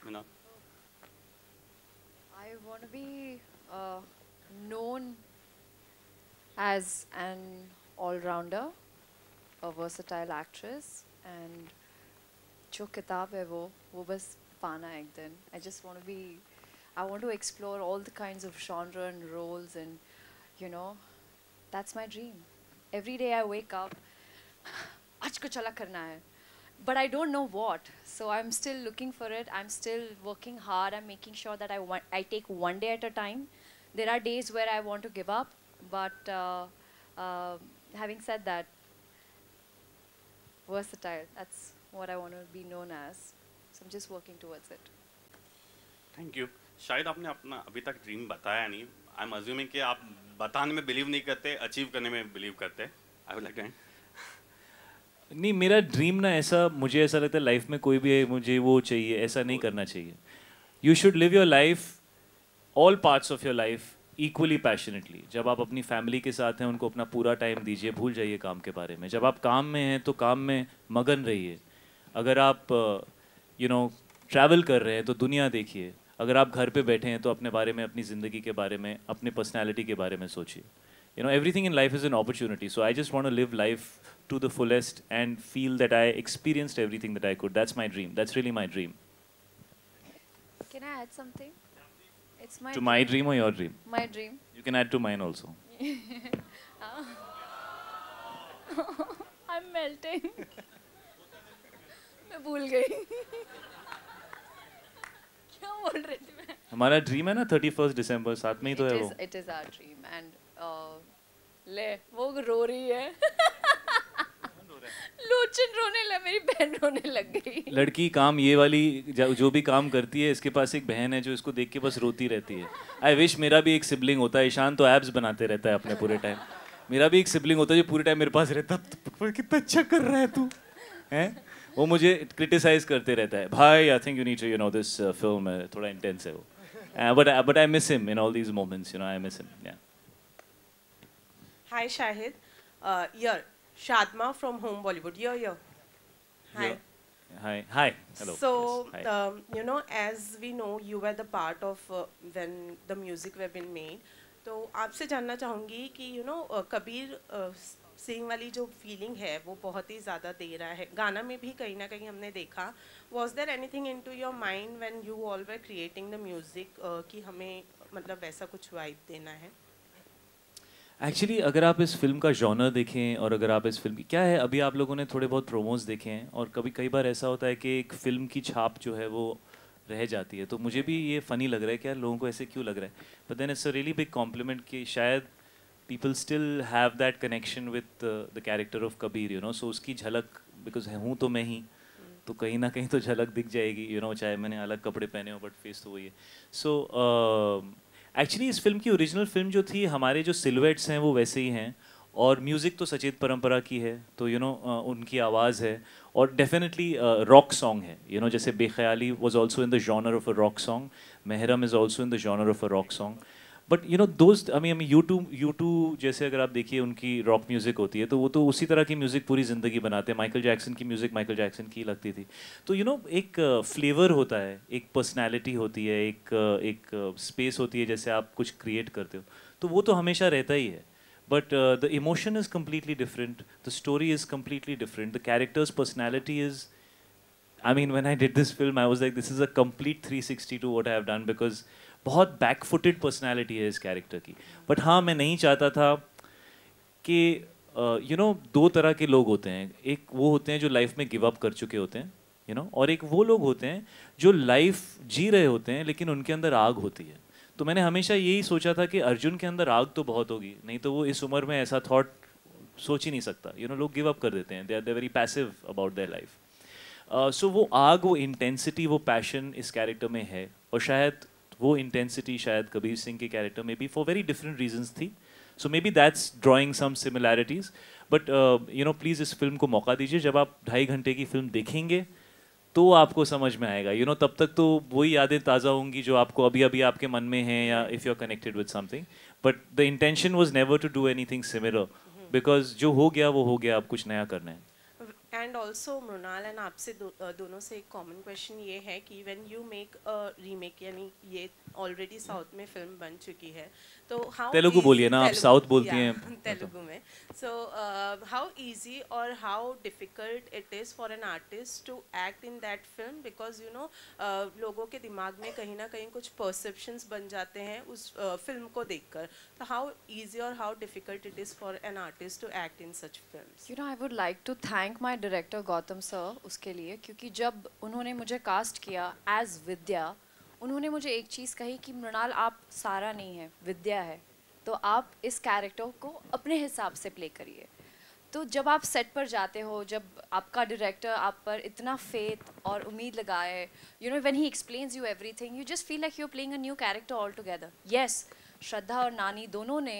Mrinal? I want to be known as an all-rounder, a versatile actress, and जो किताब है वो बस पाना एक दिन. I want to explore all the kinds of genre and roles, and that's my dream. Every day I wake up, आज कुछ अलग करना है, but I don't know what. So I'm still looking for it. I'm still working hard. I'm making sure that I take one day at a time. There are days where I want to give up, but having said that, versatile, that's what I want to be known as. So I'm just working towards it. Thank you. शायद आपने अपना अभी तक dream बताया नहीं. I'm assuming कि आप बताने में बिलीव नहीं करते, अचीव करने में बिलीव करते. I would like to end. नहीं, मेरा ड्रीम ना ऐसा, मुझे ऐसा लगता है लाइफ में कोई भी है मुझे वो चाहिए, ऐसा नहीं करना चाहिए. You should live your life, all parts of your life equally passionately. जब आप अपनी फैमिली के साथ हैं उनको अपना पूरा टाइम दीजिए, भूल जाइए काम के बारे में. जब आप काम में हैं तो काम में मगन रहिए. अगर आप ट्रैवल कर रहे हैं तो दुनिया देखिए. अगर आप घर पे बैठे हैं तो अपने बारे में, अपनी ज़िंदगी के बारे में, अपनी पर्सनैलिटी के बारे में सोचिए. Everything in life is an opportunity. So I just want to live life to the fullest and feel that I experienced everything that I could. That's my dream. That's really my dream. Can I add something? It's my To my dream or your dream? My dream. You can add to mine also. I'm melting. मैं भूल गई. क्या बोल रही थी मैं? हमारा dream है ना 31 दिसंबर, साथ में ही तो है वो. It is our dream and ले वो रो रही है. लोचन रोने लग, मेरी बहन रोने लग गई. लड़की काम ये वाली जो भी काम करती है, इसके पास एक बहन है जो इसको देख के बस रोती रहती है. आई विश मेरा भी एक सिबलिंग होता है. ईशान तो एब्स बनाते रहता है अपने पूरे टाइम. मेरा भी एक सिबलिंग होता है जो पूरे टाइम मेरे पास रहता है. कितना अच्छा कर रहा है तू, हैं? वो मुझे क्रिटिसाइज करते रहता है. भाई I think you need to this film थोड़ा इंटेंस है वो. But I miss him in all these moments. I miss him. Yeah. Hi Shahid, you're Shadma from Home Bollywood. You're. Hi. Hi. Hi. Hello. So yes. Hi. as we know, you were the part of when the music were been made. तो आपसे जानना चाहूँगी कि कबीर सिंह वाली जो feeling है वो बहुत ही ज़्यादा दे रहा है. गाना में भी कहीं ना कहीं हमने देखा. Was there anything into your mind when you all were creating the music कि हमें मतलब वैसा कुछ वाइब देना है? एक्चुअली अगर आप इस फिल्म का जॉनर देखें और अगर आप इस फिल्म की क्या है, अभी आप लोगों ने थोड़े बहुत प्रोमोज देखे हैं और कई बार ऐसा होता है कि एक फ़िल्म की छाप जो है वो रह जाती है. तो मुझे भी ये फ़नी लग रहा है कि यार लोगों को ऐसे क्यों लग रहा है. But then it's a really big compliment कि शायद people still have that connection with the character of Kabir, so उसकी झलक, because हूँ तो मैं ही, तो कहीं ना कहीं तो झलक दिख जाएगी, चाहे मैंने अलग कपड़े पहने हो, बट फेस तो वही है. सो एक्चुअली इस फिल्म की ओरिजिनल फिल्म जो थी, हमारे जो सिलुएट्स हैं वो वैसे ही हैं और म्यूज़िक तो सचेत परंपरा की है, तो उनकी आवाज़ है और डेफिनेटली रॉक सॉन्ग है. जैसे Bekhayali was also in the genre of a rock song, Mehram is also in the genre of a rock song. But दोस्त U2 जैसे अगर आप देखिए उनकी रॉक म्यूज़िक होती है तो वो तो उसी तरह की म्यूज़िक पूरी ज़िंदगी बनाते हैं. माइकल जैक्सन की म्यूज़िक माइकल जैक्सन की लगती थी. तो एक फ्लेवर होता है, एक पर्सनैलिटी होती है, एक स्पेस होती है जैसे आप कुछ क्रिएट करते हो, तो वो तो हमेशा रहता ही है. But the emotion is completely different, the story is completely different, the characters personality is, I mean, when I did this film, I was like, this is a complete 360 to what I have done because बहुत बैकफुटेड personality है इस character की. But हाँ, मैं नहीं चाहता था कि दो तरह के लोग होते हैं. एक वो होते हैं जो लाइफ में गिव अप कर चुके होते हैं, और एक वो लोग होते हैं जो लाइफ जी रहे होते हैं लेकिन उनके अंदर आग होती है. तो मैंने हमेशा यही सोचा था कि अर्जुन के अंदर आग तो बहुत होगी, नहीं तो वो इस उम्र में ऐसा थॉट सोच ही नहीं सकता. लोग गिव अप कर देते हैं, they are very passive about their life. So वो आग, वो इंटेंसिटी, वो पैशन इस कैरेक्टर में है. और शायद वो इंटेंसिटी शायद कबीर सिंह के कैरेक्टर में भी फॉर वेरी डिफरेंट रीजंस थी. So maybe that's drawing some similarities. But please इस फिल्म को मौका दीजिए. जब आप 2.5 घंटे की फिल्म देखेंगे तो आपको समझ में आएगा. तब तक तो वही यादें ताज़ा होंगी जो आपको अभी अभी आपके मन में हैं, या if you are connected with something. But the intention was never to do anything similar, because जो हो गया वो हो गया, अब कुछ नया करना है. एंड ऑल्सो मृणाल एंड आपसे दोनों से एक कॉमन क्वेश्चन ये है कि when you make a remake, यानी ये ऑलरेडी साउथ में फिल्म बन चुकी है, तो हाउ तेलुगु बोलिए ना, आप साउथ बोलती हैं. तेलुगु में. सो हाउ इजी और how difficult it is for an artist to act in that film, because लोगों के दिमाग में कहीं ना कहीं कुछ परसेप्शंस बन जाते हैं उस फिल्म को देखकर. तो हाउ इजी और how difficult it is for an artist to act in such films? I would like to thank my director Gautam sir उसके लिए, क्योंकि जब उन्होंने मुझे कास्ट किया एज विद्या, उन्होंने मुझे एक चीज़ कही कि मृणाल आप सारा नहीं है, विद्या है, तो आप इस कैरेक्टर को अपने हिसाब से प्ले करिए. तो जब आप सेट पर जाते हो, जब आपका डायरेक्टर आप पर इतना फेथ और उम्मीद लगाए, when he explains you everything, you just feel like you are playing a new character all together. Yes, Shraddha और नानी दोनों ने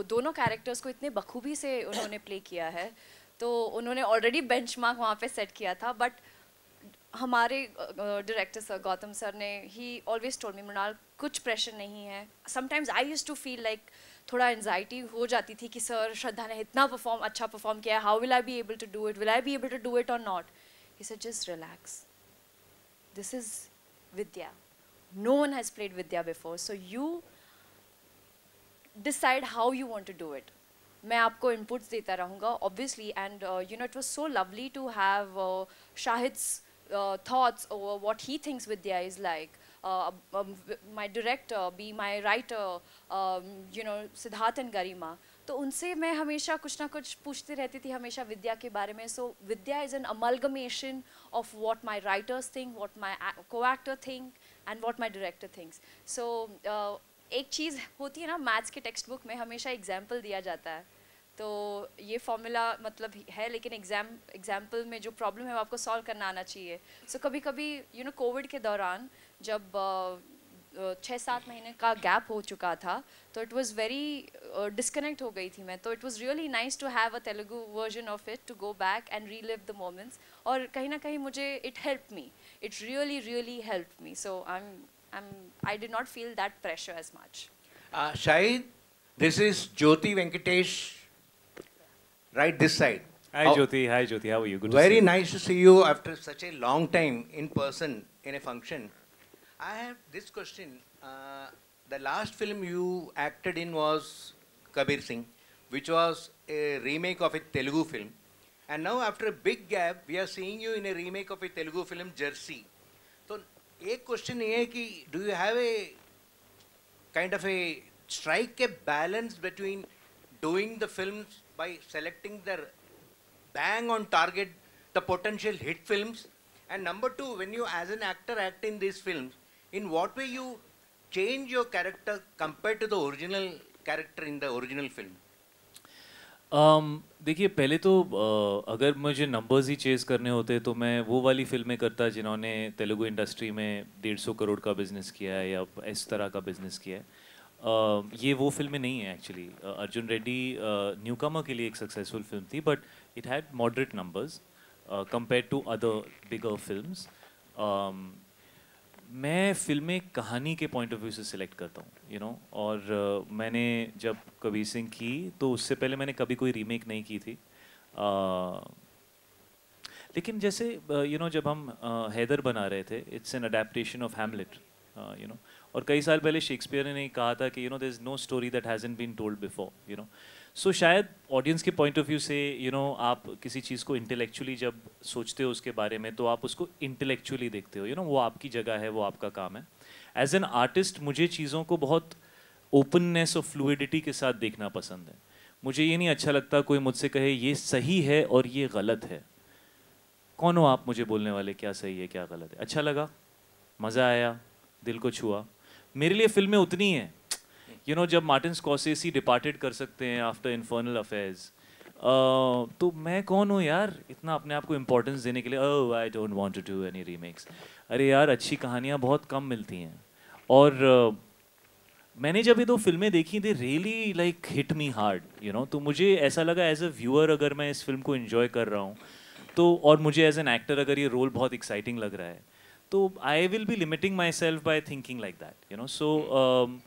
दोनों कैरेक्टर्स को इतने बखूबी से उन्होंने प्ले किया है, तो उन्होंने ऑलरेडी बेंचमार्क वहाँ पे सेट किया था. बट हमारे डायरेक्टर सर गौतम सर ने ही ऑलवेज टोल्ड मी, मृणाल कुछ प्रेशर नहीं है. Sometimes I used to feel like थोड़ा एंजाइटी हो जाती थी कि सर श्रद्धा ने इतना अच्छा परफॉर्म किया है, how will I be able to do it, will I be able to do it or not. He said just relax, this is Vidya. No one has played Vidya before, so you decide how you want to do it. मैं आपको inputs देता रहूँगा, obviously, and you know, it was so lovely to have Shahid's thoughts over what he thinks Vidya is like. My director, be my writer, you know, Siddharth and Garima. तो उनसे मैं हमेशा कुछ ना कुछ पूछती रहती थी हमेशा विद्या के बारे में. So Vidya is an amalgamation of what my writers think, what my co-actor think, and what my director thinks. So एक चीज़ होती है ना, मैथ्स के टेक्स्ट बुक में हमेशा एग्जाम्पल दिया जाता है. तो ये फॉर्मूला मतलब है, लेकिन एग्जाम्पल में जो प्रॉब्लम है वो आपको सॉल्व करना आना चाहिए. सो कभी कभी यू नो कोविड के दौरान जब 6-7 महीने का गैप हो चुका था, तो इट वाज वेरी डिस्कनेक्ट हो गई थी मैं. तो it was really nice to have a Telugu version of it, to go back and relive the moments. और कहीं ना कहीं मुझे it help me, it really help me. So I did not feel that pressure as much. Shahid, this is Jyoti Venkatesh, right this side. Hi Jyoti, how are you? Good to see you. Very nice to see you after such a long time in person in a function. I have this question. The last film you acted in was Kabir Singh, which was a remake of a Telugu film. And now after a big gap, we are seeing you in a remake of a Telugu film, Jersey. So, एक question ये है कि do you have a kind of A strike a balance between doing the films bye selecting the bang on target the potential hit films, and number 2, when you as an actor act in these films, in what way you change your character compared to the original character in the original film? देखिए पहले तो अगर मुझे numbers ही Chase करने होते तो मैं वो वाली फिल्में करता जिन्होंने तेलुगु इंडस्ट्री में 150 करोड़ का बिज़नेस किया है या इस तरह का बिज़नेस किया है. ये वो फिल्में नहीं है एक्चुअली. अर्जुन रेड्डी न्यूकमर के लिए एक सक्सेसफुल फिल्म थी, but it had moderate numbers compare to other bigger films. मैं फिल्में कहानी के पॉइंट ऑफ व्यू से सिलेक्ट करता हूँ, यू नो. और मैंने जब कबीर सिंह की तो उससे पहले मैंने कभी कोई रीमेक नहीं की थी. लेकिन जैसे यू नो जब हम हैदर बना रहे थे, it's an adaptation of Hamlet, you know. और कई साल पहले शेक्सपियर ने कहा था कि you know there is no story that hasn't been told before, you know. So शायद ऑडियंस के पॉइंट ऑफ व्यू से यू नो आप किसी चीज़ को इंटेलेक्चुअली जब सोचते हो उसके बारे में, तो आप उसको इंटेलेक्चुअली देखते हो, यू नो. वो आपकी जगह है, वो आपका काम है. एज एन आर्टिस्ट मुझे चीज़ों को बहुत ओपननेस और फ्लूइडिटी के साथ देखना पसंद है. मुझे ये नहीं अच्छा लगता कोई मुझसे कहे ये सही है और ये गलत है. कौन हो आप मुझे बोलने वाले क्या सही है क्या गलत है? अच्छा लगा, मज़ा आया, दिल को छुआ. मेरे लिए फिल्में उतनी हैं, यू नो. जब मार्टिन स्कॉर्सेसी डिपार्टेड कर सकते हैं आफ्टर इन्फर्नल अफेयर्स, तो मैं कौन हूँ यार इतना अपने आप को इम्पोर्टेंस देने के लिए. Oh I don't want to do any remakes. अरे यार अच्छी कहानियाँ बहुत कम मिलती हैं. और मैंने जब ये 2 फिल्में देखी थी, really like hit me hard, you know. तो मुझे ऐसा लगा एज अ व्यूअर अगर मैं इस फिल्म को इन्जॉय कर रहा हूँ तो, और मुझे एज एन एक्टर अगर ये रोल बहुत एक्साइटिंग लग रहा है, तो I will be limiting myself by thinking like that, you know. So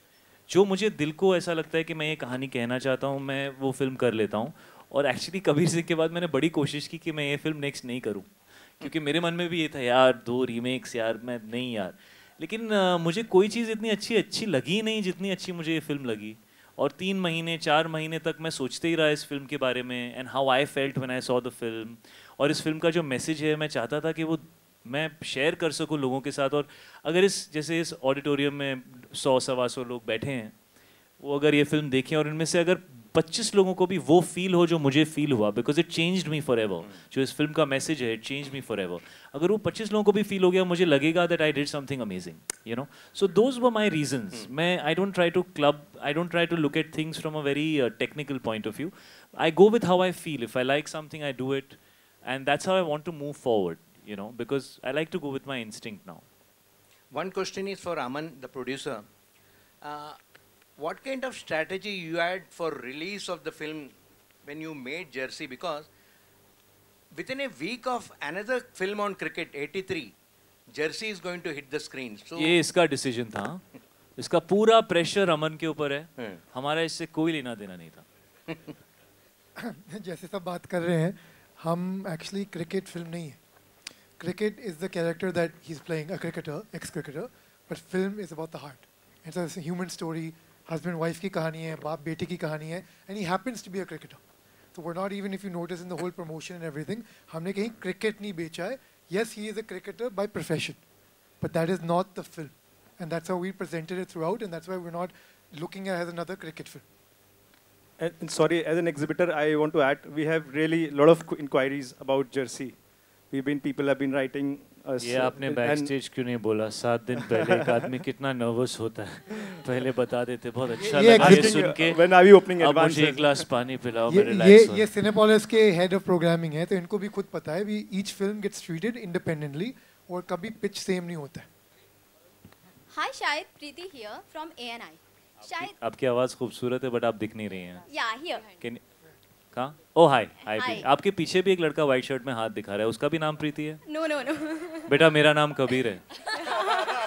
जो मुझे दिल को ऐसा लगता है कि मैं ये कहानी कहना चाहता हूँ, मैं वो फिल्म कर लेता हूँ. और एक्चुअली कबीर सिंह के बाद मैंने बड़ी कोशिश की कि मैं ये फिल्म नेक्स्ट नहीं करूँ, क्योंकि मेरे मन में भी ये था यार 2 रीमेक्स यार, मैं नहीं यार. लेकिन मुझे कोई चीज़ इतनी अच्छी लगी नहीं जितनी अच्छी मुझे ये फिल्म लगी. और 3 महीने 4 महीने तक मैं सोचते ही रहा इस फिल्म के बारे में, and how I felt when I saw the film. और इस फिल्म का जो मैसेज है मैं चाहता था कि वो मैं शेयर कर सकूं लोगों के साथ. और अगर जैसे इस ऑडिटोरियम में 100-125 लोग बैठे हैं, वो अगर ये फिल्म देखें और इनमें से अगर 25 लोगों को भी वो फील हो जो मुझे फील हुआ, because it changed me for ever. जो इस फिल्म का मैसेज है, it changed me for ever. अगर वो 25 लोगों को भी फील हो गया, मुझे लगेगा that I did something amazing, you know. So those were my reasons. मैं I don't try to look at things from a very technical point of view. I go with how I feel. If I like something I do it, and that's how I want to move forward, you know, because I like to go with my instinct now. One question is for Aman, the producer. What kind of strategy you had for release of the film when you made Jersey? Because within a week of another film on cricket, 83, Jersey is going to hit the screen. So ये इसका decision था. इसका पूरा pressure अमन के ऊपर है. हमारा इससे कोई लेना देना नहीं था. जैसे सब बात कर रहे हैं, हम एक्चुअली क्रिकेट फिल्म नहीं है. cricket is the character that he's playing, a cricketer, ex-cricketer, but film is about the heart. It's a human story, husband-wife की कहानी है, बाप बेटे की कहानी है, and he happens to be a cricketer. So we're not even, if you notice in the whole promotion and everything, हमने कहीं cricket नहीं बेचा है. Yes, he is a cricketer by profession, but that is not the film. And that's how we presented it throughout, and that's why we're not looking at it as another cricket film. And sorry, as an exhibitor, I want to add, we have really a lot of inquiries about Jersey. People have been writing us. ये आपने backstage क्यों नहीं बोला? 7 दिन पहले एक आदमी कितना nervous होता है. पहले बता देते, बहुत अच्छा लगा ये सुन के. When are we opening अब advance? मुझे एक ग्लास पानी पिलाओ, मैं relax हो. ये Cinepolis के head of programming है, तो इनको भी खुद पता है. Each film gets treated independently, और कभी pitch same नहीं होता है. Hi Shahid, Preeti here from ANI. Shahid, आपकी आवाज खूबसूरत है, but आप दिख नहीं रही हैं. Yeah, here. कहाँ? Oh hi, hi. आपके पीछे भी एक लड़का white shirt में हाथ दिखा रहा है. उसका भी नाम प्रीति है? No. बेटा मेरा नाम कबीर है.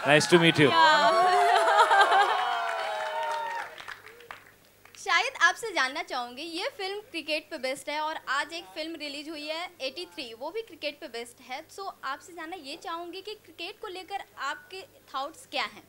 Nice to meet you. Shahid आपसे जानना चाहूंगी, ये फिल्म क्रिकेट पे बेस्ड है और आज एक फिल्म रिलीज हुई है 83, वो भी क्रिकेट पे बेस्ड है. सो आपसे जानना ये चाहूंगी कि क्रिकेट को लेकर आपके थॉट्स क्या हैं?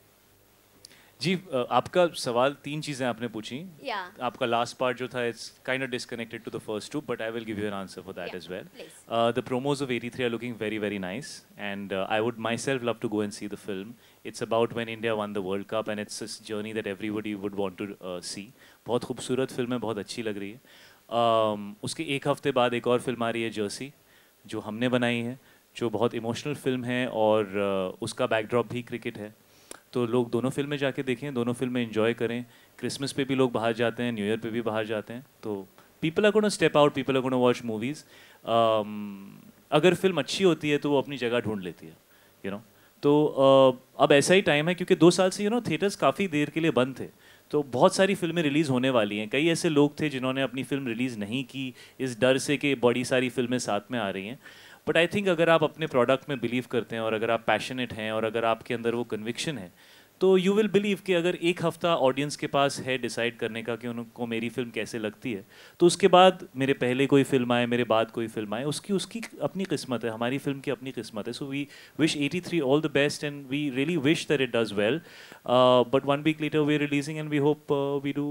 जी, आपका सवाल 3 चीज़ें आपने पूछी. Yeah. आपका लास्ट पार्ट जो था, it's kind of disconnected to the first 2, but I will give you an answer for that as well. The promos of 83 are looking very very nice, and I would myself love to go and see the film. It's about when India won the World Cup, and it's a journey that everybody would want to see. बहुत खूबसूरत film है, बहुत अच्छी लग रही है. उसके एक हफ्ते बाद एक और फिल्म आ रही है जर्सी, जो हमने बनाई है, जो बहुत इमोशनल फिल्म है, और उसका बैकड्रॉप भी क्रिकेट है. तो लोग दोनों फिल्में जाके देखें, दोनों फिल्में एंजॉय करें. क्रिसमस पे भी लोग बाहर जाते हैं, न्यू ईयर पे भी बाहर जाते हैं. तो people are gonna step out, people are gonna watch movies. अगर फिल्म अच्छी होती है तो वो अपनी जगह ढूंढ लेती है, यू नो. तो अब ऐसा ही टाइम है, क्योंकि 2 साल से थिएटर्स काफ़ी देर के लिए बंद थे, तो बहुत सारी फिल्में रिलीज़ होने वाली हैं. कई ऐसे लोग थे जिन्होंने अपनी फिल्म रिलीज़ नहीं की इस डर से कि बड़ी सारी फिल्में साथ में आ रही हैं. बट आई थिंक अगर आप अपने प्रोडक्ट में बिलीव करते हैं, और अगर आप पैशनेट हैं, और अगर आपके अंदर वो कन्विक्शन है, तो यू विल बिलीव कि अगर एक हफ्ता ऑडियंस के पास है डिसाइड करने का कि उनको मेरी फिल्म कैसे लगती है, तो उसके बाद मेरे पहले कोई फिल्म आए, मेरे बाद कोई फिल्म आए, उसकी अपनी किस्मत है, हमारी फिल्म की अपनी किस्मत है. So we wish 83 all the best, and we really wish that it does well. But 1 week later we are releasing, and we hope we do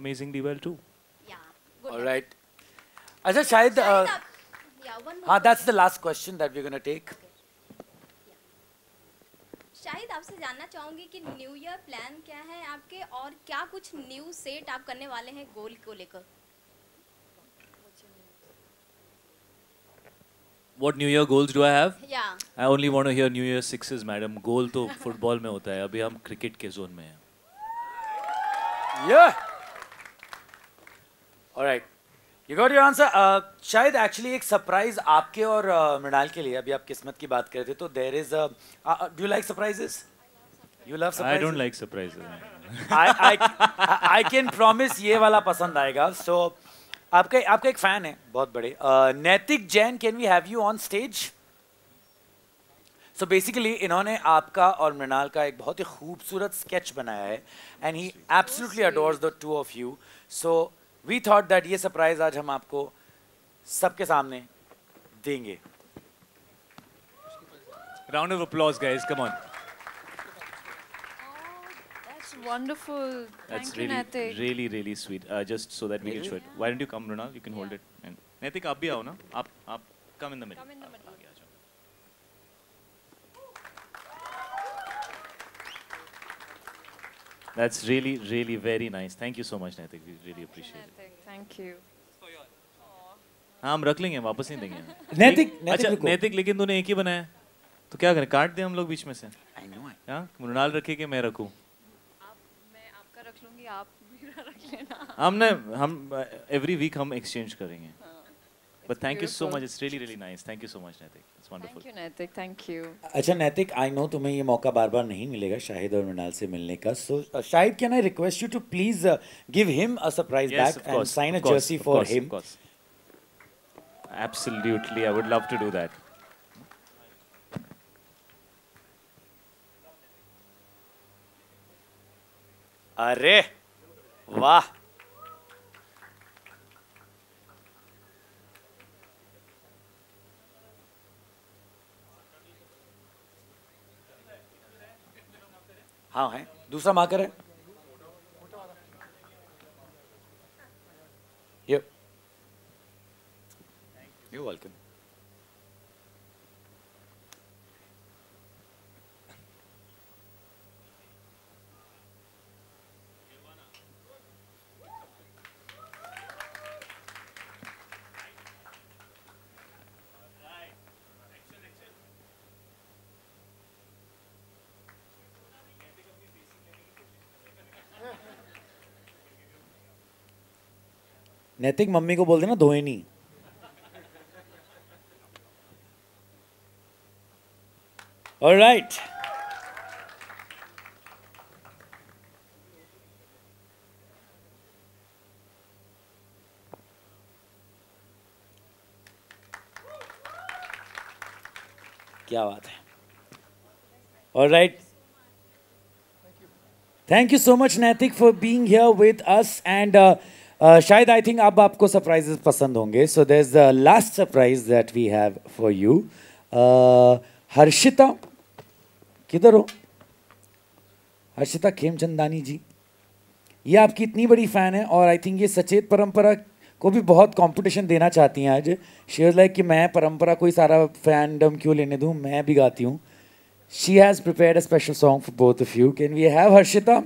amazingly well too. All right. अच्छा शायद हाँ, that's the last question that we're going to take. Shahid आपसे जानना चाहूंगी कि new year plan क्या है आपके, और क्या कुछ न्यू सेट आप करने वाले हैं गोल को लेकर? What New Year goals do I have? Yeah. I only want to hear New Year 6s, madam. गोल तो फुटबॉल में होता है, अभी हम क्रिकेट के जोन में हैं. Yeah. All right. You got your answer. शायद एक्चुअली एक सरप्राइज आपके और मृणाल के लिए, अभी आप किस्मत की बात कर रहे थे, तो there is do you like surprises? You love surprises? I don't like surprises. I can promise ये वाला पसंद आएगा. So आपका एक फैन है बहुत बड़े, Naitik Jain, can we have you on stage? So basically इन्होंने आपका और मृणाल का एक बहुत ही खूबसूरत स्केच बनाया है, and he absolutely adores the two of you. So we thought that ये सरप्राइज आज हम आपको सबके सामने देंगे. Round of applause, guys. Come on. That's wonderful. That's Thank you, Naitik. really, really sweet. Just so that we can show it. Why don't you come, Mrunal? You can hold it. And Naitik, आप भी आओ ना. आप come in the middle. Come in the middle. आगे आ जाओ. That's really, really very nice. Thank you so much, Naitik. We really appreciate it. Naitik, thank you. हाँ, हम रख लेंगे, वापस नहीं देंगे. नैतिक, अच्छा रुको. नैतिक, लेकिन तूने एक ही बनाया, तो क्या करें, काट दें हम लोग बीच में से? I know. हाँ, मृणाल रखे कि मैं रखूं? मैं आपका रख लूंगी, आप मेरा रख लेना. हम every week हम exchange करेंगे. But thank you so much. It's really, really nice. Thank you so much, Naitik. It's wonderful. Thank you, Naitik. Thank you. अच्छा नैतिक, आई नो तुम्हें ये मौका बार बार नहीं मिलेगा शाहिद और मृणाल से मिलने का. So Shahid, can I request you to please give him a surprise Yes, back of and course, sign a of course, jersey of for course, him? of course. Absolutely, I would love to do that. अरे वाह, हाँ है, दूसरा marker है. Yep. You're welcome. नैतिक mummy को बोल देना धोए नहीं. All right. क्या बात है. All right. Thank you so much, Naitik, for being here with us. And शायद I think अब आपको surprises पसंद होंगे. So there's the last surprise that we have for you. Harshita, किधर हो? हर्षिता खेमचंदानी जी, ये आपकी इतनी बड़ी फ़ैन है और आई थिंक ये सचेत परंपरा को भी बहुत कंपटीशन देना चाहती हैं आज. शी वाज लाइक कि मैं परंपरा कोई सारा फैंडम क्यों लेने दूं, मैं भी गाती हूँ. She has prepared a special song for both of you. Can we have Harshita?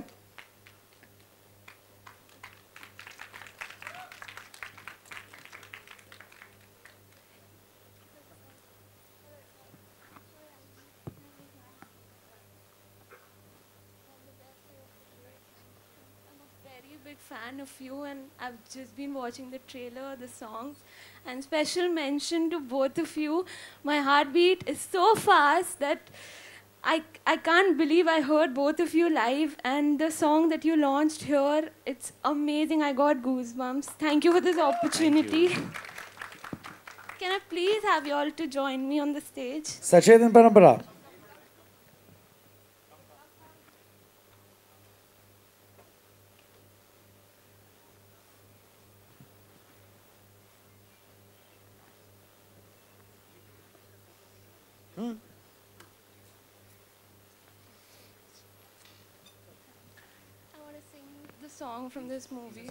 Fan of you, and I've just been watching the trailer, the songs, and special mention to both of you. My heartbeat is so fast that I can't believe I heard both of you live, and the song that you launched here, it's amazing. I got goosebumps. Thank you for this opportunity. Can I please have you all to join me on the stage? Sachet and Parampara. Song from this movie.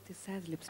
This has lips.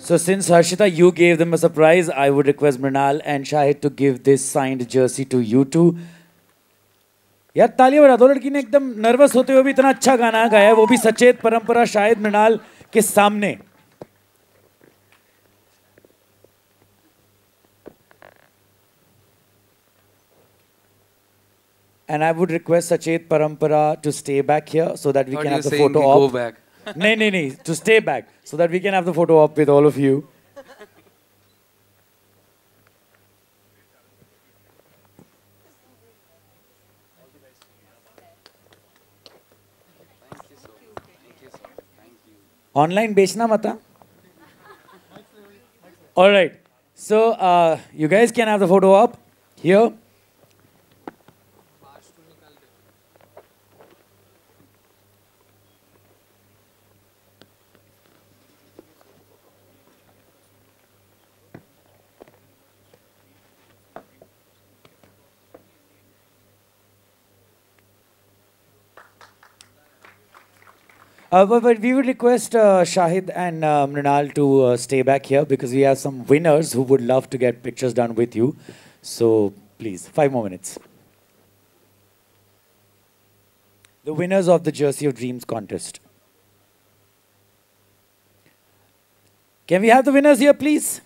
So since Harshita, you gave them a surprise, I would request Mrinal and Shahid to give this signed jersey to you two. यार तालियां बजा दो, लड़की ने एकदम nervous होते हुए भी इतना अच्छा गाना गाया है, वो भी सचेत परंपरा शाहिद मृणाल के सामने. And I would request Sachet Parampara to stay back here so that we can have the photo op. Go back. No, to stay back so that we can have the photo op with all of you. Online बेचना मता. All right. So you guys can have the photo op here. But we would request Shahid and Mrinal to stay back here because we have some winners who would love to get pictures done with you. So please, 5 more minutes. The winners of the Jersey of Dreams contest. Can we have the winners here, please?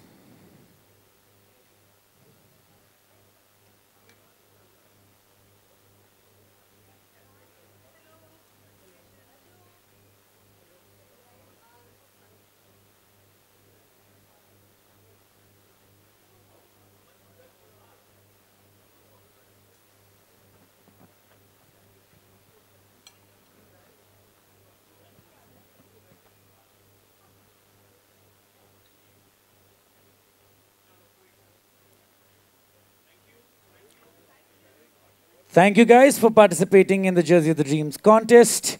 Thank you guys for participating in the Jersey of the Dreams contest.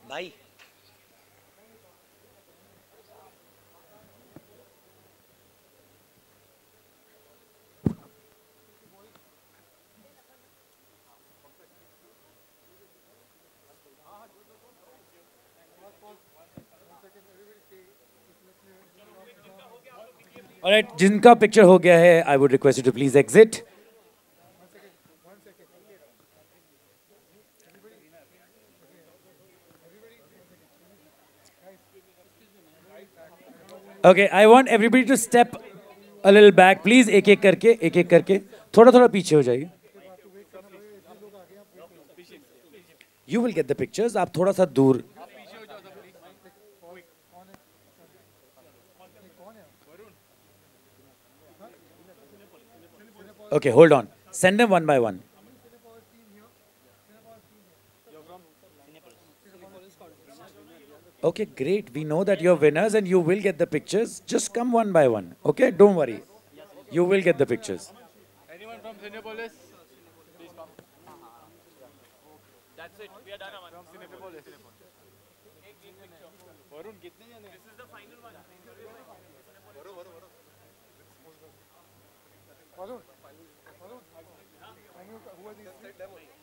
Bye. All right, जिनका picture हो गया है, I would request you to please exit. Okay, I want everybody to step a little back, please. एक एक करके, थोड़ा पीछे हो जाइए. You will get the pictures. आप थोड़ा सा दूर. Okay, hold on. Send them one by one. Okay, great. We know that you're winners and you will get the pictures. Just come one by one. Okay, don't worry. You will get the pictures. Anyone from Cinepolis? Please come. That's it. We are done, Aman. From Cinepolis. Varun, कितने जने? This is the final one. Varun. Who are these?